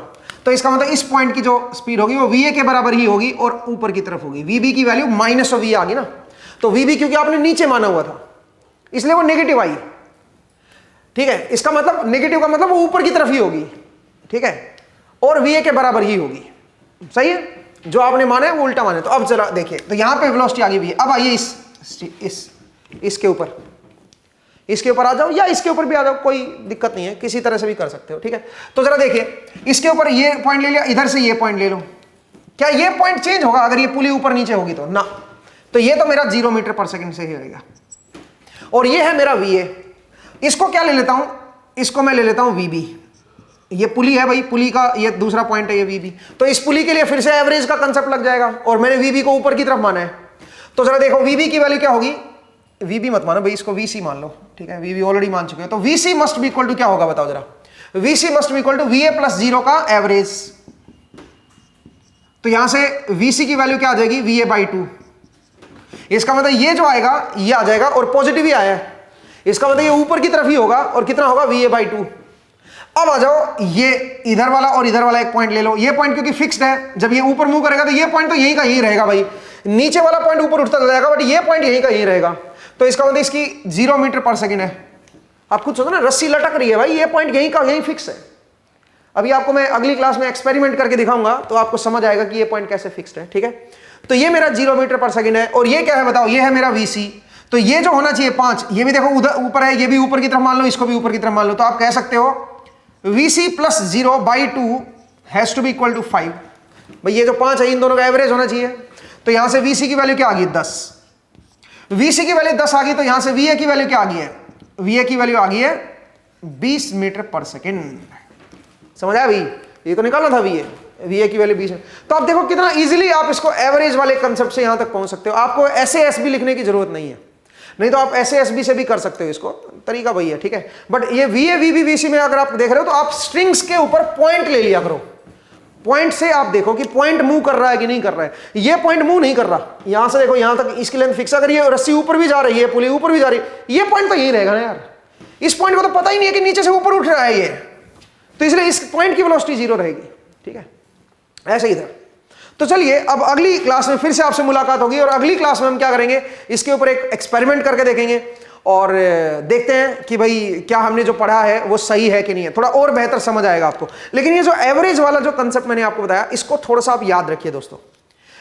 तो इसका मतलब इस पॉइंट की जो स्पीड होगी वो वीए के बराबर ही होगी और ऊपर की तरफ होगी। वीबी की वैल्यू माइनस ऑफ वीए आ गई ना, तो वीबी क्योंकि आपने नीचे माना हुआ था इसलिए वो नेगेटिव आई, ठीक है। इसका मतलब नेगेटिव का मतलब वो ऊपर की तरफ ही होगी, ठीक है, और वीए के बराबर ही होगी, सही है। जो आपने माना है वो उल्टा माने। तो अब जरा देखिए, तो यहां पे वेलोसिटी आ गई वीए। अब आइए इसके ऊपर, इसके ऊपर आ जाओ या इसके ऊपर भी आ जाओ, कोई दिक्कत नहीं है, किसी तरह से भी कर सकते हो, ठीक है। तो जरा देखिए, इसके ऊपर ये पॉइंट ले लिया, इधर से ये पॉइंट ले लो। क्या ये पॉइंट चेंज होगा अगर ये पुली ऊपर नीचे होगी तो ना। तो ये तो मेरा 0 मीटर पर सेकंड से ही रहेगा, और ये है मेरा वीए। इसको क्या ले लेता हूं, इसको मैं ले लेता हूं वीबी। ये पुली है भाई, पुली का ये दूसरा पॉइंट है ये वीबी। तो इस पुली के लिए फिर से एवरेज का कंसेप्ट लग जाएगा, और मैंने वीबी को ऊपर की तरफ माना है। तो जरा देखो वीबी की वैल्यू क्या होगी, वीबी मत मानो भाई, इसको वीसी मान लो, ठीक है, वीबी ऑलरेडी मान चुके हो। तो VC must be equal to क्या होगा बताओ जरा, VC must be equal to VA plus 0 का एवरेज। तो यहां से वीसी की वैल्यू क्या आ जाएगी, वीए बाई 2। इसका मतलब ये जो आएगा ये आ जाएगा, और पॉजिटिव ही आया है, इसका मतलब ये ऊपर की तरफ ही होगा, और कितना होगा, वीए बाई 2। अब आ जाओ, ये इधर वाला और इधर वाला एक पॉइंट ले लो। ये पॉइंट क्योंकि फिक्स्ड है, जब ये ऊपर मूव करेगा तो ये पॉइंट तो यहीं का यहीं रहेगा भाई। नीचे वाला पॉइंट ऊपर उठता चला जाएगा, बट ये पॉइंट यहीं का यहीं रहेगा। तो इसका मतलब इसकी 0 मीटर पर सेकंड है। आप खुद सोचो ना, रस्सी लटक रही है भाई, ये पॉइंट यहीं का यहीं फिक्स है। अभी आपको मैं अगली क्लास में एक्सपेरिमेंट करके दिखाऊंगा तो आपको समझ आएगा कि ये पॉइंट कैसे फिक्स्ड है, ठीक है। तो ये मेरा 0 मीटर पर सेकंड है, और ये क्या है बताओ, ये है मेरा वीसी। तो ये जो होना चाहिए 5, ये भी देखो उधर ऊपर है, ये भी ऊपर की तरफ मान लो, इसको भी ऊपर की तरफ मान लो। तो आप कह सकते हो VC plus 0 by 2 has to be equal to 5। भाई ये जो 5 है इन दोनों का एवरेज होना चाहिए। तो यहां से वीसी की वैल्यू क्या आ गई, 10। वीसी की वैल्यू 10 आ गई, तो यहां से वीए की वैल्यू क्या आ गई है, VA की वैल्यू आ गई है 20 मीटर पर सेकेंड। समझ आया भाई, ये तो निकालना था VA की वैल्यू 20 है। तो आप देखो कितना इजीली आप इसको एवरेज वाले कंसेप्ट से यहां तक पहुंच सकते हो। आपको SAS भी लिखने की जरूरत नहीं है, नहीं तो आप SASB से भी कर सकते हो, इसको तरीका वही है, ठीक है। बट ये VA VB VC में अगर आप देख रहे हो तो आप स्ट्रिंग्स के ऊपर पॉइंट ले लिया करो। पॉइंट से आप देखो कि पॉइंट मूव कर रहा है कि नहीं कर रहा है। ये पॉइंट मूव नहीं कर रहा, यहां से देखो यहां तक इसकी लेंथ फिक्स, अगर ये रस्सी ऊपर भी जा रही है, पुली ऊपर भी जा रही है, ये पॉइंट तो यही रहेगा ना यार। इस पॉइंट को तो पता ही नहीं है कि नीचे से ऊपर उठ रहा है ये, तो इसलिए इस पॉइंट की वेलोसिटी 0 रहेगी, ठीक है। ऐसे ही था। तो चलिए अब अगली क्लास में फिर से आपसे मुलाकात होगी, और अगली क्लास में हम क्या करेंगे, इसके ऊपर एक एक्सपेरिमेंट करके देखेंगे और देखते हैं कि भाई क्या हमने जो पढ़ा है वो सही है कि नहीं है, थोड़ा और बेहतर समझ आएगा आपको। लेकिन ये जो एवरेज वाला जो कंसेप्ट मैंने आपको बताया, इसको थोड़ा सा आप याद रखिए दोस्तों,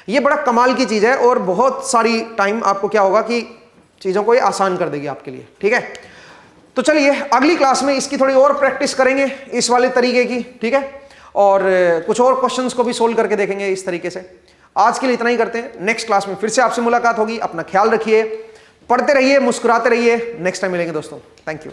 ये बड़ा कमाल की चीज है और बहुत सारी टाइम आपको क्या होगा कि चीजों को ये आसान कर देगी आपके लिए, ठीक है। तो चलिए अगली क्लास में इसकी थोड़ी और प्रैक्टिस करेंगे इस वाले तरीके की, ठीक है, और कुछ और क्वेश्चंस को भी सोल्व करके देखेंगे इस तरीके से। आज के लिए इतना ही करते हैं, नेक्स्ट क्लास में फिर से आपसे मुलाकात होगी। अपना ख्याल रखिए, पढ़ते रहिए, मुस्कुराते रहिए। नेक्स्ट टाइम मिलेंगे दोस्तों, थैंक यू।